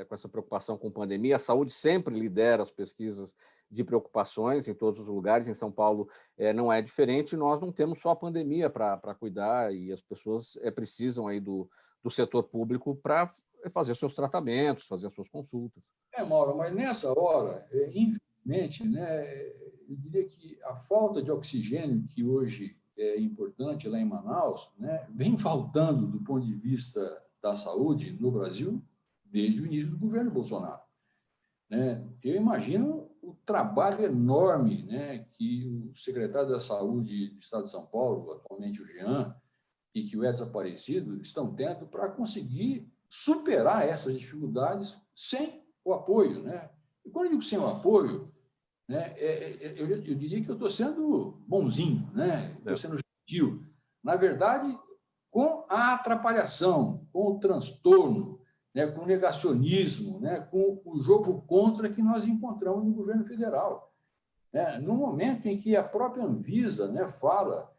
[SPEAKER 1] com essa preocupação com pandemia? A saúde sempre lidera as pesquisas de preocupações em todos os lugares. Em São Paulo não é diferente. Nós não temos só a pandemia para cuidar e as pessoas precisam aí do setor público para fazer seus tratamentos, fazer as suas consultas.
[SPEAKER 2] Mauro, mas nessa hora, infelizmente, né, eu diria que a falta de oxigênio que hoje é importante lá em Manaus, né, vem faltando do ponto de vista da saúde no Brasil desde o início do governo Bolsonaro, né? Eu imagino o trabalho enorme, né, que o secretário da Saúde do Estado de São Paulo, atualmente o Jean, e que o Edson Aparecido estão tendo para conseguir superar essas dificuldades sem o apoio, né? E quando eu digo sem o apoio, né, eu diria que eu estou sendo bonzinho, né? Estou sendo gentil. Na verdade, com a atrapalhação, com o transtorno, né, com o negacionismo, né, com o jogo contra que nós encontramos no governo federal, né? No momento em que a própria Anvisa, né, fala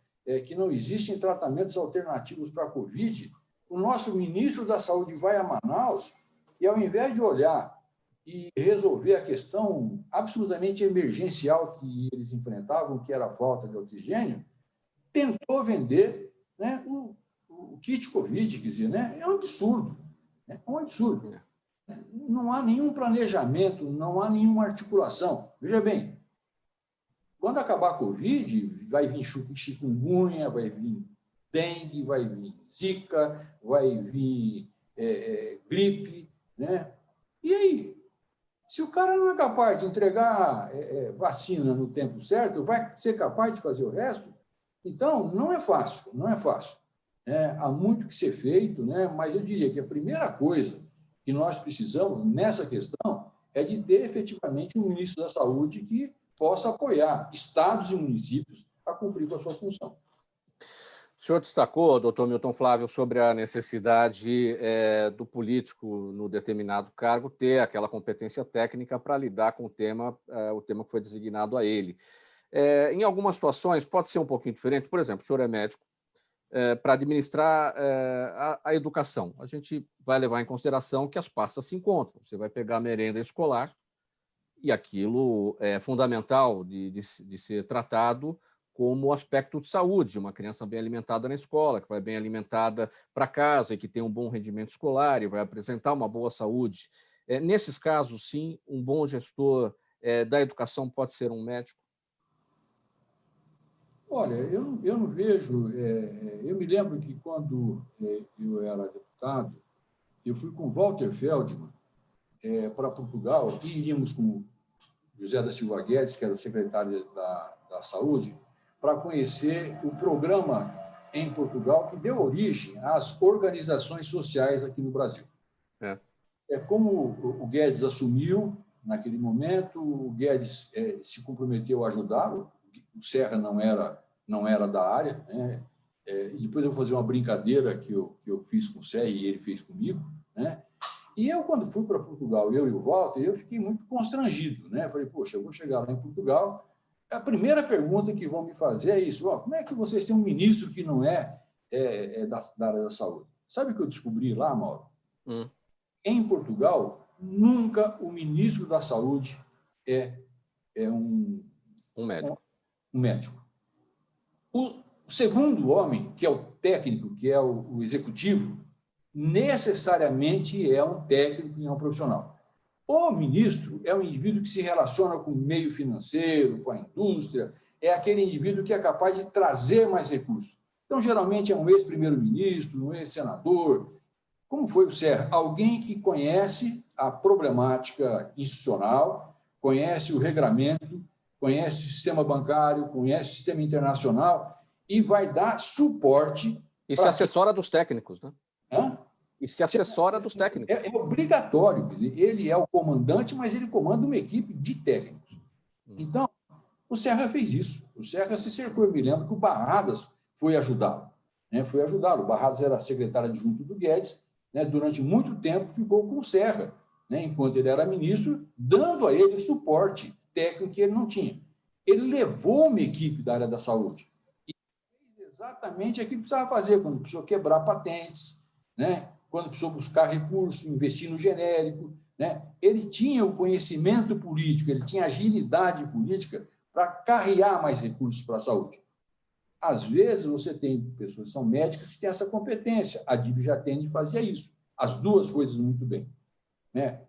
[SPEAKER 2] que não existem tratamentos alternativos para a Covid, o nosso ministro da Saúde vai a Manaus e, ao invés de olhar e resolver a questão absolutamente emergencial que eles enfrentavam, que era a falta de oxigênio, tentou vender, né, o kit Covid, quer dizer, né? É um absurdo. É um absurdo. Não há nenhum planejamento, não há nenhuma articulação. Veja bem, quando acabar a Covid, vai vir chikungunya, vai vir dengue, vai vir zika, vai vir gripe, né? E aí? Se o cara não é capaz de entregar vacina no tempo certo, vai ser capaz de fazer o resto? Então, não é fácil, não é fácil. Há muito que ser feito, né? Mas eu diria que a primeira coisa que nós precisamos nessa questão é de ter efetivamente um ministro da Saúde que possa apoiar estados e municípios a cumprir com a sua função.
[SPEAKER 1] O senhor destacou, doutor Milton Flávio, sobre a necessidade do político, no determinado cargo, ter aquela competência técnica para lidar com o tema que foi designado a ele. Em algumas situações, pode ser um pouquinho diferente. Por exemplo, o senhor é médico, para administrar a educação. A gente vai levar em consideração que as pastas se encontram. Você vai pegar a merenda escolar e aquilo é fundamental de ser tratado como aspecto de saúde, uma criança bem alimentada na escola, que vai bem alimentada para casa e que tem um bom rendimento escolar e vai apresentar uma boa saúde. Nesses casos, sim, um bom gestor da educação pode ser um médico?
[SPEAKER 2] Olha, eu não vejo... eu me lembro que quando eu era deputado, eu fui com Walter Feldman para Portugal e iríamos com José da Silva Guedes, que era o secretário da Saúde, para conhecer o programa em Portugal que deu origem às organizações sociais aqui no Brasil. Como o Guedes assumiu naquele momento, o Guedes se comprometeu a ajudá-lo, o Serra não era da área, né? E depois eu vou fazer uma brincadeira que eu fiz com o Serra e ele fez comigo, né? E eu, quando fui para Portugal, eu e o Walter, eu fiquei muito constrangido, né? Falei, poxa, eu vou chegar lá em Portugal, a primeira pergunta que vão me fazer é isso: como é que vocês têm um ministro que não é da área da saúde? Sabe o que eu descobri lá, Mauro? Em Portugal, nunca o ministro da saúde é um
[SPEAKER 1] médico.
[SPEAKER 2] Um médico. O segundo homem, que é o técnico, que é o executivo, necessariamente é um técnico e é um profissional. O ministro é um indivíduo que se relaciona com o meio financeiro, com a indústria, é aquele indivíduo que é capaz de trazer mais recursos. Então, geralmente, é um ex-primeiro-ministro, um ex-senador. Como foi o Serra? Alguém que conhece a problemática institucional, conhece o regramento, conhece o sistema bancário, conhece o sistema internacional e vai dar suporte.
[SPEAKER 1] E se assessora dos técnicos, né?
[SPEAKER 2] Hã?
[SPEAKER 1] E se assessora dos técnicos.
[SPEAKER 2] É obrigatório. Quer dizer, ele é o comandante, mas ele comanda uma equipe de técnicos. Então, o Serra fez isso. O Serra se cercou. Eu me lembro que o Barradas foi ajudá-lo. Né? Foi ajudá-lo. O Barradas era secretário adjunto do Guedes. Né? Durante muito tempo ficou com o Serra, né? Enquanto ele era ministro, dando a ele suporte técnico que ele não tinha. Ele levou uma equipe da área da saúde. E fez exatamente aquilo que precisava fazer, quando precisou quebrar patentes, né? Quando precisou buscar recursos, investir no genérico, né? Ele tinha o conhecimento político, ele tinha agilidade política para carrear mais recursos para a saúde. Às vezes, você tem pessoas que são médicas que têm essa competência. A DIB já tem de fazer isso. As duas coisas muito bem. Né?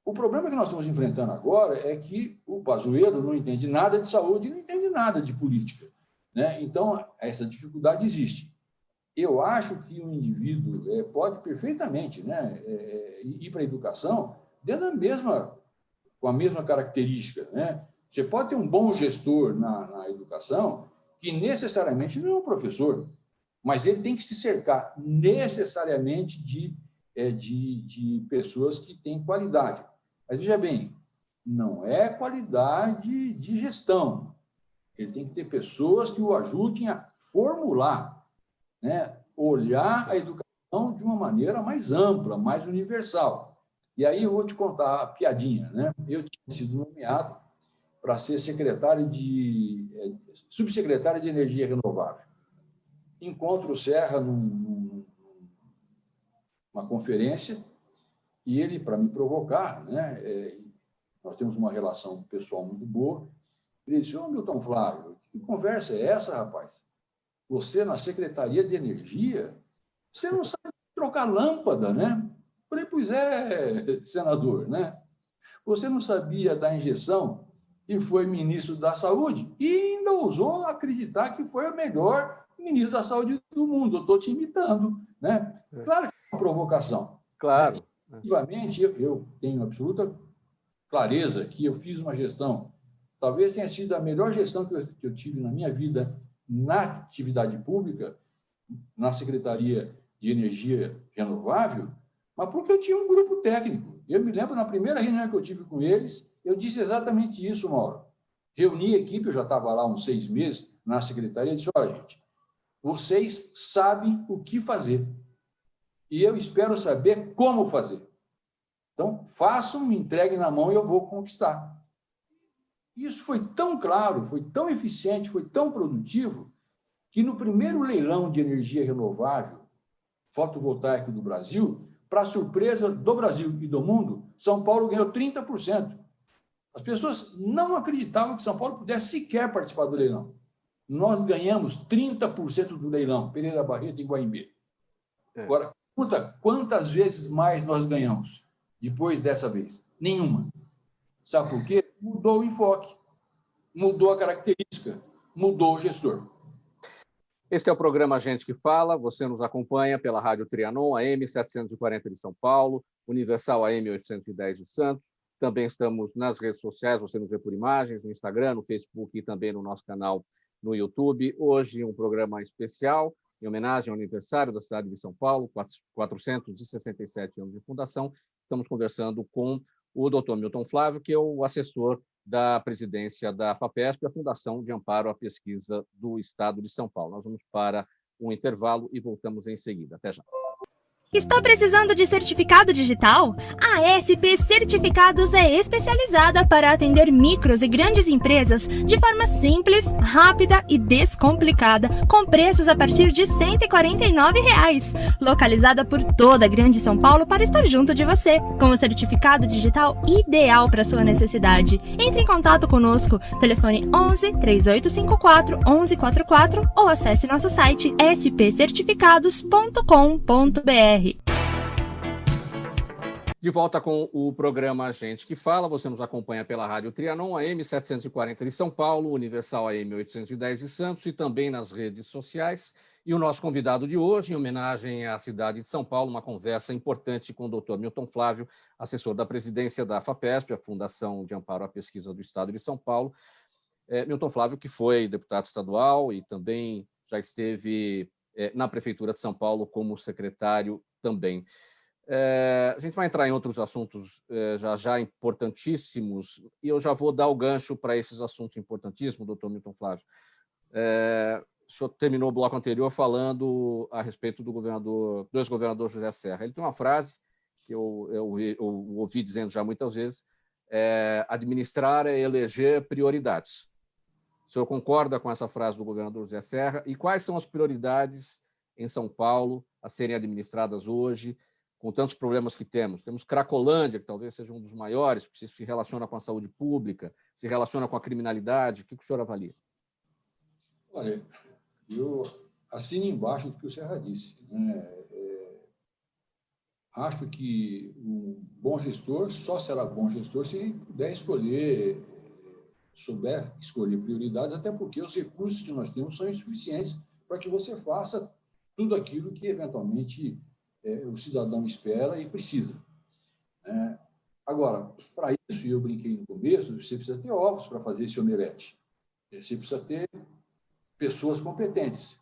[SPEAKER 2] O problema que nós estamos enfrentando agora é que o Pazuello não entende nada de saúde e não entende nada de política. Né? Então, essa dificuldade existe. Eu acho que o indivíduo pode perfeitamente, né, ir para a educação com a mesma característica. Né? Você pode ter um bom gestor na educação que necessariamente não é um professor, mas ele tem que se cercar necessariamente de pessoas que têm qualidade. Mas, veja bem, não é qualidade de gestão. Ele tem que ter pessoas que o ajudem a formular, né? Olhar a educação de uma maneira mais ampla, mais universal. E aí eu vou te contar a piadinha. Né? Eu tinha sido nomeado para ser subsecretário de Energia Renovável. Encontro o Serra numa conferência e ele, para me provocar, né, nós temos uma relação pessoal muito boa, ele disse: "Ô, Milton Flávio, que conversa é essa, rapaz? Você na Secretaria de Energia, você não sabe trocar lâmpada, né?" Eu falei: "Pois é, senador, né? Você não sabia dar injeção e foi ministro da Saúde e ainda ousou acreditar que foi o melhor ministro da Saúde do mundo. Eu estou te imitando, né?" Claro que é uma provocação.
[SPEAKER 1] Claro.
[SPEAKER 2] Efetivamente, eu tenho absoluta clareza que eu fiz uma gestão, talvez tenha sido a melhor gestão que eu tive na minha vida na atividade pública, na Secretaria de Energia Renovável, mas porque eu tinha um grupo técnico. Eu me lembro, na primeira reunião que eu tive com eles, eu disse exatamente isso, Mauro. Reuni a equipe, eu já estava lá uns 6 meses na secretaria, e disse: "Olha, gente, vocês sabem o que fazer. E eu espero saber como fazer. Então, façam, me entreguem na mão e eu vou conquistar." Isso foi tão claro, foi tão eficiente, foi tão produtivo, que no primeiro leilão de energia renovável fotovoltaico do Brasil, para surpresa do Brasil e do mundo, São Paulo ganhou 30%. As pessoas não acreditavam que São Paulo pudesse sequer participar do leilão. Nós ganhamos 30% do leilão, Pereira Barreto e Guaimbê. Agora, quantas vezes mais nós ganhamos depois dessa vez? Nenhuma. Sabe por quê? Mudou o enfoque, mudou a característica, mudou o gestor.
[SPEAKER 1] Este é o programa Gente que Fala. Você nos acompanha pela Rádio Trianon, AM 740 de São Paulo, Universal AM 810 de Santos. Também estamos nas redes sociais, você nos vê por imagens, no Instagram, no Facebook e também no nosso canal no YouTube. Hoje um programa especial, em homenagem ao aniversário da cidade de São Paulo, 467 anos de fundação. Estamos conversando com o Dr. Milton Flávio, que é o assessor da presidência da FAPESP, a Fundação de Amparo à Pesquisa do Estado de São Paulo. Nós vamos para um intervalo e voltamos em seguida. Até já.
[SPEAKER 3] Está precisando de certificado digital? A SP Certificados é especializada para atender micros e grandes empresas de forma simples, rápida e descomplicada, com preços a partir de R$ 149. Localizada por toda a Grande São Paulo para estar junto de você, com o certificado digital ideal para sua necessidade. Entre em contato conosco, telefone 11 3854 1144 ou acesse nosso site spcertificados.com.br.
[SPEAKER 1] De volta com o programa Gente que Fala, você nos acompanha pela Rádio Trianon, AM 740 de São Paulo, Universal AM 810 de Santos e também nas redes sociais. E o nosso convidado de hoje, em homenagem à cidade de São Paulo, uma conversa importante com o Dr. Milton Flávio, assessor da presidência da FAPESP, a Fundação de Amparo à Pesquisa do Estado de São Paulo. Milton Flávio, que foi deputado estadual e também já esteve na Prefeitura de São Paulo como secretário também. A gente vai entrar em outros assuntos já importantíssimos, e eu já vou dar o gancho para esses assuntos importantíssimos, doutor Milton Flávio. O senhor terminou o bloco anterior falando a respeito do ex-governador José Serra. Ele tem uma frase que eu ouvi dizendo já muitas vezes: administrar é eleger prioridades. O senhor concorda com essa frase do governador José Serra? E quais são as prioridades em São Paulo a serem administradas hoje, com tantos problemas que temos? Temos Cracolândia, que talvez seja um dos maiores, porque se relaciona com a saúde pública, se relaciona com a criminalidade. O que o senhor avalia?
[SPEAKER 2] Olha, eu assino embaixo do que o Serra disse, né? Acho que um bom gestor só será bom gestor se puder souber escolher prioridades, até porque os recursos que nós temos são insuficientes para que você faça tudo aquilo que, eventualmente, o cidadão espera e precisa. Agora, para isso, e eu brinquei no começo, você precisa ter ovos para fazer esse omelete. Você precisa ter pessoas competentes.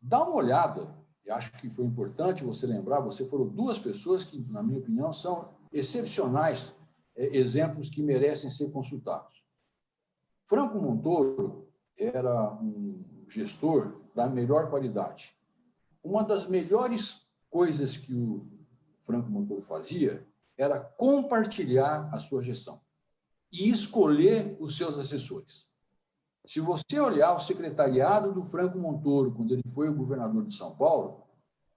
[SPEAKER 2] Dá uma olhada, e acho que foi importante você lembrar, você foram duas pessoas que, na minha opinião, são excepcionais exemplos que merecem ser consultados. Franco Montoro era um gestor da melhor qualidade. Uma das melhores coisas que o Franco Montoro fazia era compartilhar a sua gestão e escolher os seus assessores. Se você olhar o secretariado do Franco Montoro, quando ele foi o governador de São Paulo,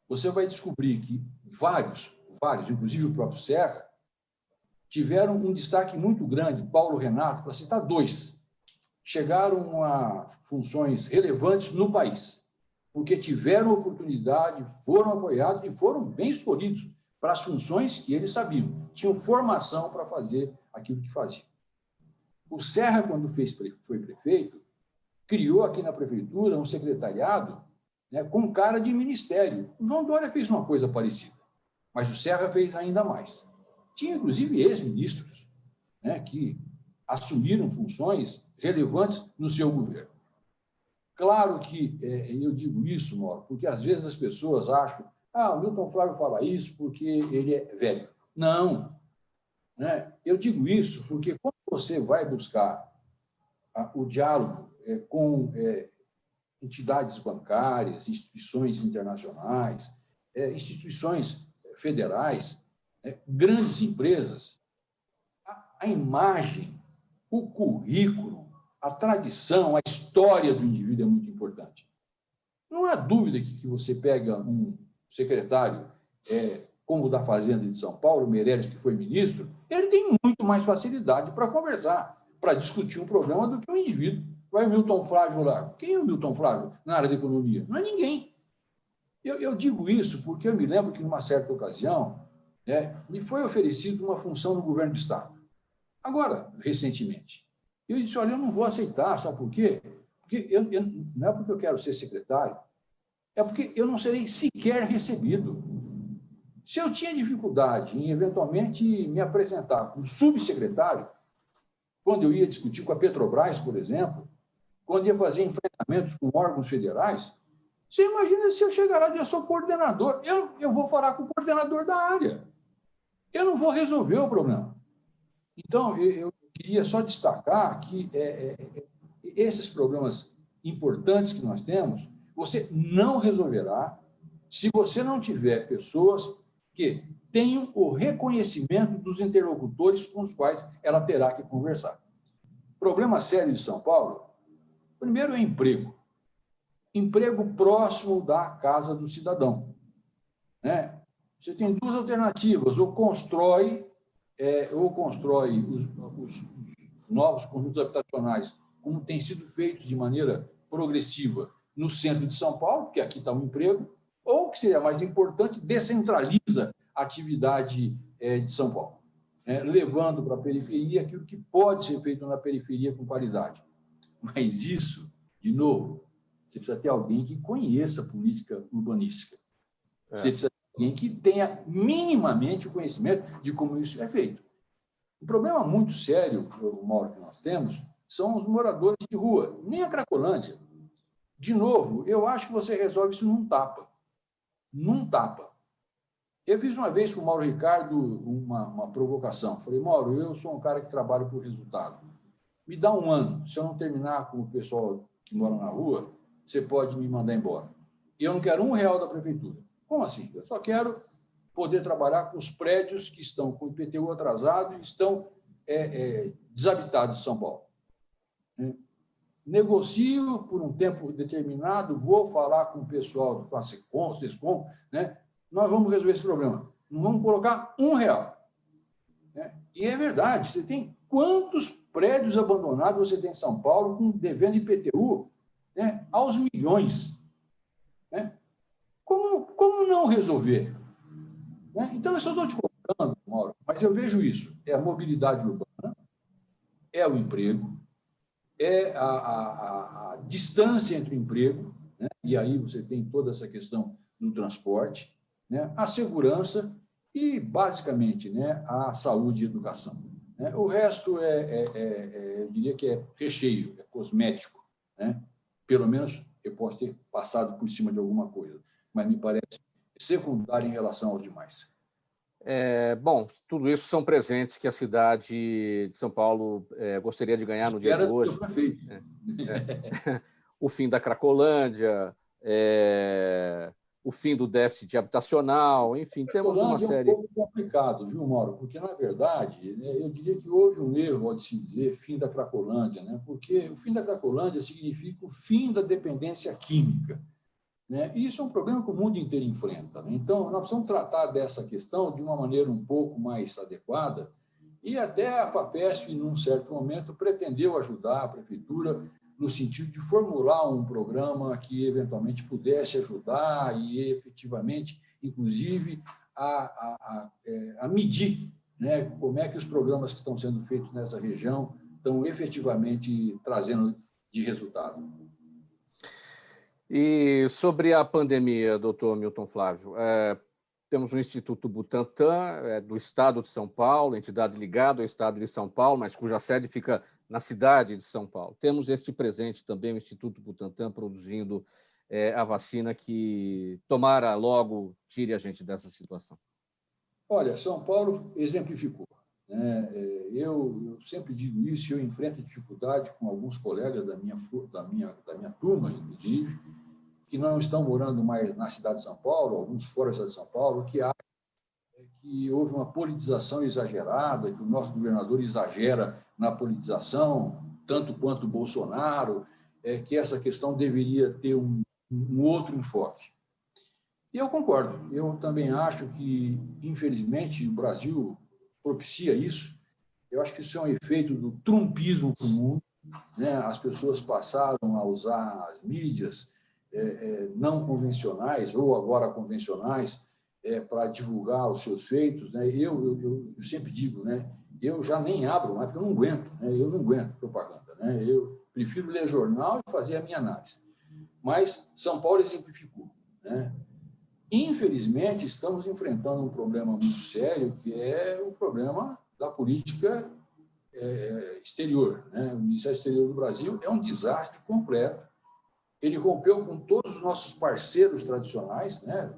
[SPEAKER 2] você vai descobrir que vários, inclusive o próprio Serra, tiveram um destaque muito grande. Paulo Renato, para citar dois, chegaram a funções relevantes no país, porque tiveram oportunidade, foram apoiados e foram bem escolhidos para as funções que eles sabiam. Tinham formação para fazer aquilo que faziam. O Serra, quando foi prefeito, criou aqui na prefeitura um secretariado, né, com cara de ministério. O João Dória fez uma coisa parecida, mas o Serra fez ainda mais. Tinha, inclusive, ex-ministros, né, que assumiram funções relevantes no seu governo. Claro que eu digo isso, Mauro, porque às vezes as pessoas acham o Milton Flávio fala isso porque ele é velho. Não. Né? Eu digo isso porque quando você vai buscar o diálogo com entidades bancárias, instituições internacionais, instituições federais, grandes empresas, a imagem, o currículo, a tradição, a história do indivíduo é muito importante. Não há dúvida que você pega um secretário como o da Fazenda de São Paulo, Meirelles, que foi ministro, ele tem muito mais facilidade para conversar, para discutir um problema do que um indivíduo. Vai o Milton Flávio lá. Quem é o Milton Flávio na área da economia? Não é ninguém. Eu digo isso porque eu me lembro que, numa certa ocasião, me foi oferecida uma função no governo do Estado. Agora, recentemente. Eu disse, olha, eu não vou aceitar, sabe por quê? Porque não é porque eu quero ser secretário, é porque eu não serei sequer recebido. Se eu tinha dificuldade em, eventualmente, me apresentar como subsecretário, quando eu ia discutir com a Petrobras, por exemplo, quando ia fazer enfrentamentos com órgãos federais, você imagina se eu chegar lá e eu sou coordenador, eu vou falar com o coordenador da área. Eu não vou resolver o problema. Então, eu queria só destacar que esses problemas importantes que nós temos, você não resolverá se você não tiver pessoas que tenham o reconhecimento dos interlocutores com os quais ela terá que conversar. Problema sério de São Paulo, primeiro é emprego. Emprego próximo da casa do cidadão. Né? Você tem duas alternativas, ou constrói os novos conjuntos habitacionais, como tem sido feito de maneira progressiva no centro de São Paulo, porque aqui está o emprego, ou, que seria mais importante, descentraliza a atividade de São Paulo, né? Levando para a periferia aquilo que pode ser feito na periferia com qualidade. Mas isso, de novo, você precisa ter alguém que conheça a política urbanística. Você precisa ter alguém que tenha minimamente o conhecimento de como isso é feito. Um problema muito sério, Mauro, que nós temos, são os moradores de rua, nem a Cracolândia. De novo, eu acho que você resolve isso num tapa. Num tapa. Eu fiz uma vez com o Mauro Ricardo uma provocação. Falei, Mauro, eu sou um cara que trabalha por resultado. Me dá um ano. Se eu não terminar com o pessoal que mora na rua, você pode me mandar embora. E eu não quero R$1 da prefeitura. Como assim? Eu só quero poder trabalhar com os prédios que estão com o IPTU atrasado e estão desabitados de São Paulo. Negocio por um tempo determinado, vou falar com o pessoal do Classecom, Sescom, né? Nós vamos resolver esse problema. Não vamos colocar R$1. Né? E é verdade, você tem quantos prédios abandonados você tem em São Paulo com devendo IPTU, né, aos milhões? Né? Como não resolver? Né? Então, eu só estou te colocando, Mauro, mas eu vejo isso. É a mobilidade urbana, é o emprego, é a distância entre o emprego, né? E aí você tem toda essa questão do transporte, né? A segurança e, basicamente, né, a saúde e educação. Né? O resto eu diria que é recheio, é cosmético. Né? Pelo menos eu posso ter passado por cima de alguma coisa, mas me parece secundário em relação aos demais.
[SPEAKER 1] Bom, tudo isso são presentes que a cidade de São Paulo gostaria de ganhar no dia de hoje. O fim da Cracolândia, o fim do déficit habitacional, enfim, temos uma série...
[SPEAKER 2] É um pouco complicado, viu, Mauro? Porque, na verdade, eu diria que houve um erro ao se dizer fim da Cracolândia, né? Porque o fim da Cracolândia significa o fim da dependência química. Né? E isso é um problema que o mundo inteiro enfrenta. Né? Então, nós precisamos tratar dessa questão de uma maneira um pouco mais adequada e até a FAPESP, num certo momento, pretendeu ajudar a prefeitura no sentido de formular um programa que, eventualmente, pudesse ajudar e, efetivamente, inclusive, a medir, né, como é que os programas que estão sendo feitos nessa região estão efetivamente trazendo de resultado.
[SPEAKER 1] E sobre a pandemia, doutor Milton Flávio, temos o Instituto Butantan, do Estado de São Paulo, entidade ligada ao Estado de São Paulo, mas cuja sede fica na cidade de São Paulo. Temos este presente também, o Instituto Butantan, produzindo a vacina que, tomara logo, tire a gente dessa situação.
[SPEAKER 2] Olha, São Paulo exemplificou. Né? Eu sempre digo isso, eu enfrento dificuldade com alguns colegas da minha turma, inclusive, que não estão morando mais na cidade de São Paulo, alguns fora da cidade de São Paulo, que acham que houve uma politização exagerada, que o nosso governador exagera na politização, tanto quanto o Bolsonaro, que essa questão deveria ter um outro enfoque. E eu concordo. Eu também acho que, infelizmente, o Brasil propicia isso. Eu acho que isso é um efeito do trumpismo para o mundo. Né? As pessoas passaram a usar as mídias não convencionais, ou agora convencionais, para divulgar os seus feitos. Né? Eu sempre digo, né? Eu já nem abro mais, porque eu não aguento. Né? Eu não aguento propaganda. Né? Eu prefiro ler jornal e fazer a minha análise. Mas São Paulo exemplificou. Né? Infelizmente, estamos enfrentando um problema muito sério, que é o problema da política exterior. Né? O Ministério Exterior do Brasil é um desastre completo. Ele rompeu com todos os nossos parceiros tradicionais, né?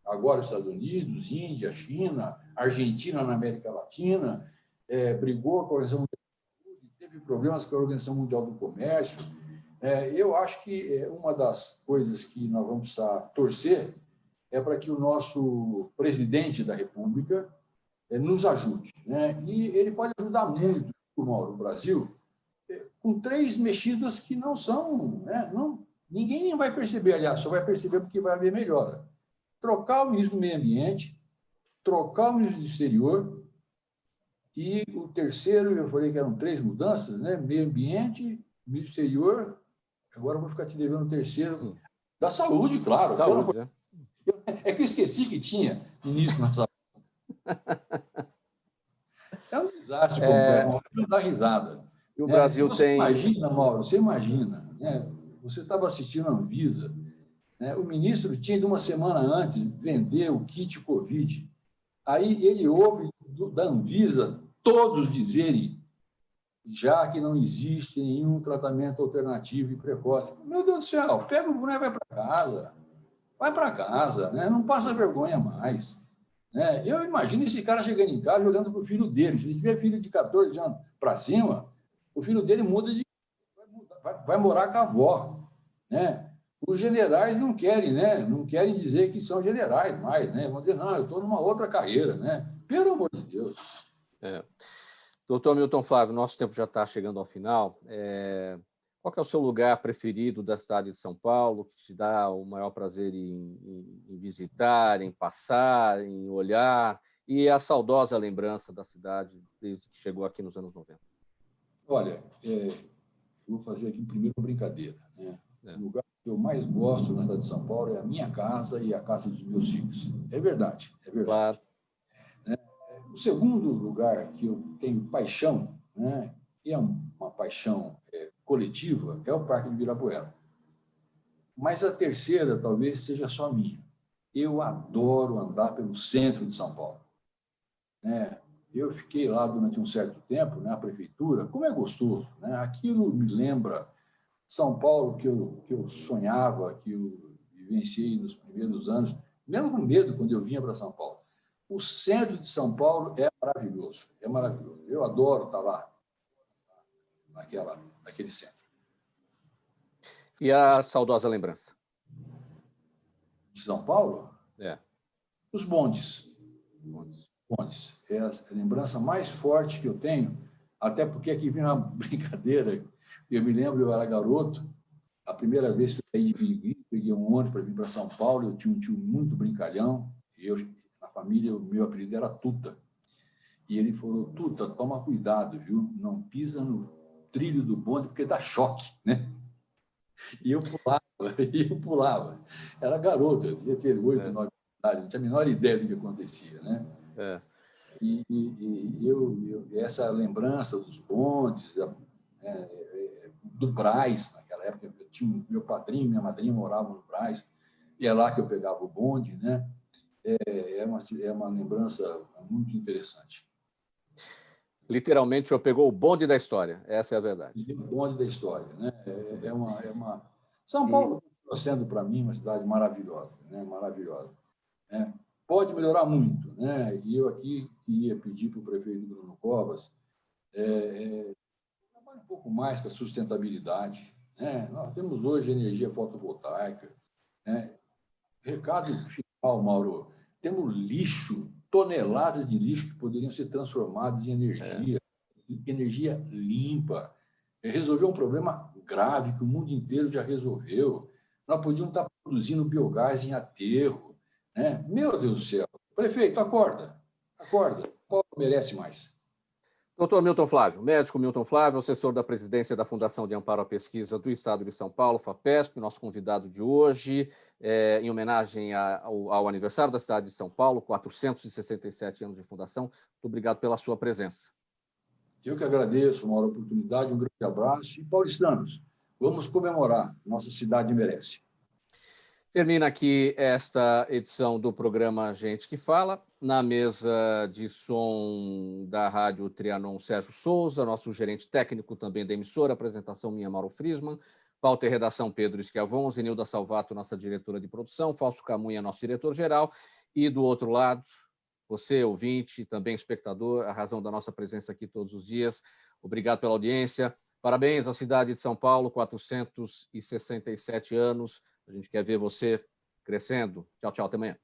[SPEAKER 2] Agora os Estados Unidos, Índia, China, Argentina na América Latina, brigou com a Organização Mundial da Saúde, teve problemas com a Organização Mundial do Comércio. Eu acho que uma das coisas que nós vamos precisar torcer é para que o nosso presidente da República nos ajude. Né? E ele pode ajudar muito, Mauro, o Brasil, com 3 mexidas que não são... Né? Ninguém nem vai perceber, aliás, só vai perceber porque vai haver melhora. Trocar o ministro do Meio Ambiente, trocar o ministro do Exterior e o terceiro, eu falei que eram 3 mudanças, né? Meio Ambiente, ministro do Exterior, agora eu vou ficar te devendo o terceiro, da saúde, claro.
[SPEAKER 1] Saúde,
[SPEAKER 2] É que eu esqueci que tinha ministro na saúde. Desastre completo, não dá risada.
[SPEAKER 1] E o Brasil tem...
[SPEAKER 2] Imagina, Mauro, você imagina, né? Você estava assistindo a Anvisa, né? O ministro tinha de uma semana antes vender o kit Covid. Aí ele ouve da Anvisa todos dizerem já que não existe nenhum tratamento alternativo e precoce. Meu Deus do céu, pega o boneco e vai para casa. Vai para casa, né? Não passa vergonha mais. Né? Eu imagino esse cara chegando em casa e olhando para o filho dele. Se ele tiver filho de 14 anos para cima, o filho dele vai morar com a avó. Né? Os generais não querem, né? Não querem dizer que são generais mais. Né? Vão dizer, não, eu estou numa outra carreira. Né? Pelo amor de Deus.
[SPEAKER 1] Doutor Milton Flávio, nosso tempo já está chegando ao final. Qual que é o seu lugar preferido da cidade de São Paulo, que te dá o maior prazer em visitar, em passar, em olhar, e a saudosa lembrança da cidade desde que chegou aqui nos anos 90?
[SPEAKER 2] Olha, eu vou fazer aqui primeiro uma brincadeira. Né? O lugar que eu mais gosto na cidade de São Paulo é a minha casa e a casa dos meus filhos. É verdade, é verdade. Claro. O segundo lugar que eu tenho paixão, né, e é uma paixão coletiva, é o Parque de Ibirapuera. Mas a terceira talvez seja só minha. Eu adoro andar pelo centro de São Paulo. Né? Eu fiquei lá durante um certo tempo, né, na prefeitura, como é gostoso. Né? Aquilo me lembra São Paulo que eu sonhava, que eu vivenciei nos primeiros anos, mesmo com medo quando eu vinha para São Paulo. O centro de São Paulo é maravilhoso, é maravilhoso. Eu adoro estar lá, naquele centro.
[SPEAKER 1] E a saudosa lembrança?
[SPEAKER 2] De São Paulo? Os bondes. Bondes. É a lembrança mais forte que eu tenho, até porque aqui vem uma brincadeira. Eu me lembro, eu era garoto, a primeira vez que eu saí de Birigui, peguei um ônibus para vir para São Paulo, eu tinha um tio muito brincalhão, e na família, o meu apelido era Tuta. E ele falou, Tuta, toma cuidado, viu? Não pisa no trilho do bonde, porque dá choque, né? E eu pulava. Era garoto, eu devia ter 8, 9 anos, não tinha a menor ideia do que acontecia, né? E essa lembrança dos bondes, do Brás, naquela época, eu tinha meu padrinho, minha madrinha moravam no Brás, e é lá que eu pegava o bonde, né? É uma lembrança muito interessante.
[SPEAKER 1] Literalmente, o senhor pegou o bonde da história, essa é a verdade.
[SPEAKER 2] O bonde da história, né? São Paulo está sendo, para mim, uma cidade maravilhosa, né? Maravilhosa. Né? Pode melhorar muito, né? E eu aqui queria pedir para o prefeito Bruno Covas trabalhar um pouco mais com a sustentabilidade. Né? Nós temos hoje energia fotovoltaica. Né? Recado final, Mauro, temos lixo, toneladas de lixo que poderiam ser transformados em energia limpa. Resolveu um problema grave que o mundo inteiro já resolveu. Nós podíamos estar produzindo biogás em aterro. Né? Meu Deus do céu. Prefeito, acorda. Acorda. O Paulo merece mais.
[SPEAKER 1] Doutor Milton Flávio, médico Milton Flávio, assessor da presidência da Fundação de Amparo à Pesquisa do Estado de São Paulo, FAPESP, nosso convidado de hoje, em homenagem ao aniversário da cidade de São Paulo, 467 anos de fundação. Muito obrigado pela sua presença.
[SPEAKER 2] Eu que agradeço, uma oportunidade, um grande abraço. E, paulistanos, vamos comemorar. Nossa cidade merece.
[SPEAKER 1] Termina aqui esta edição do programa Gente que Fala. Na mesa de som da Rádio Trianon, Sérgio Souza, nosso gerente técnico também da emissora, apresentação minha, Mauro Friesman, pauta e redação Pedro Schiavon, Zenilda Salvato, nossa diretora de produção, Fausto Camunha, nosso diretor-geral, e do outro lado, você, ouvinte, também espectador, a razão da nossa presença aqui todos os dias. Obrigado pela audiência. Parabéns à cidade de São Paulo, 467 anos. A gente quer ver você crescendo. Tchau, tchau, até amanhã.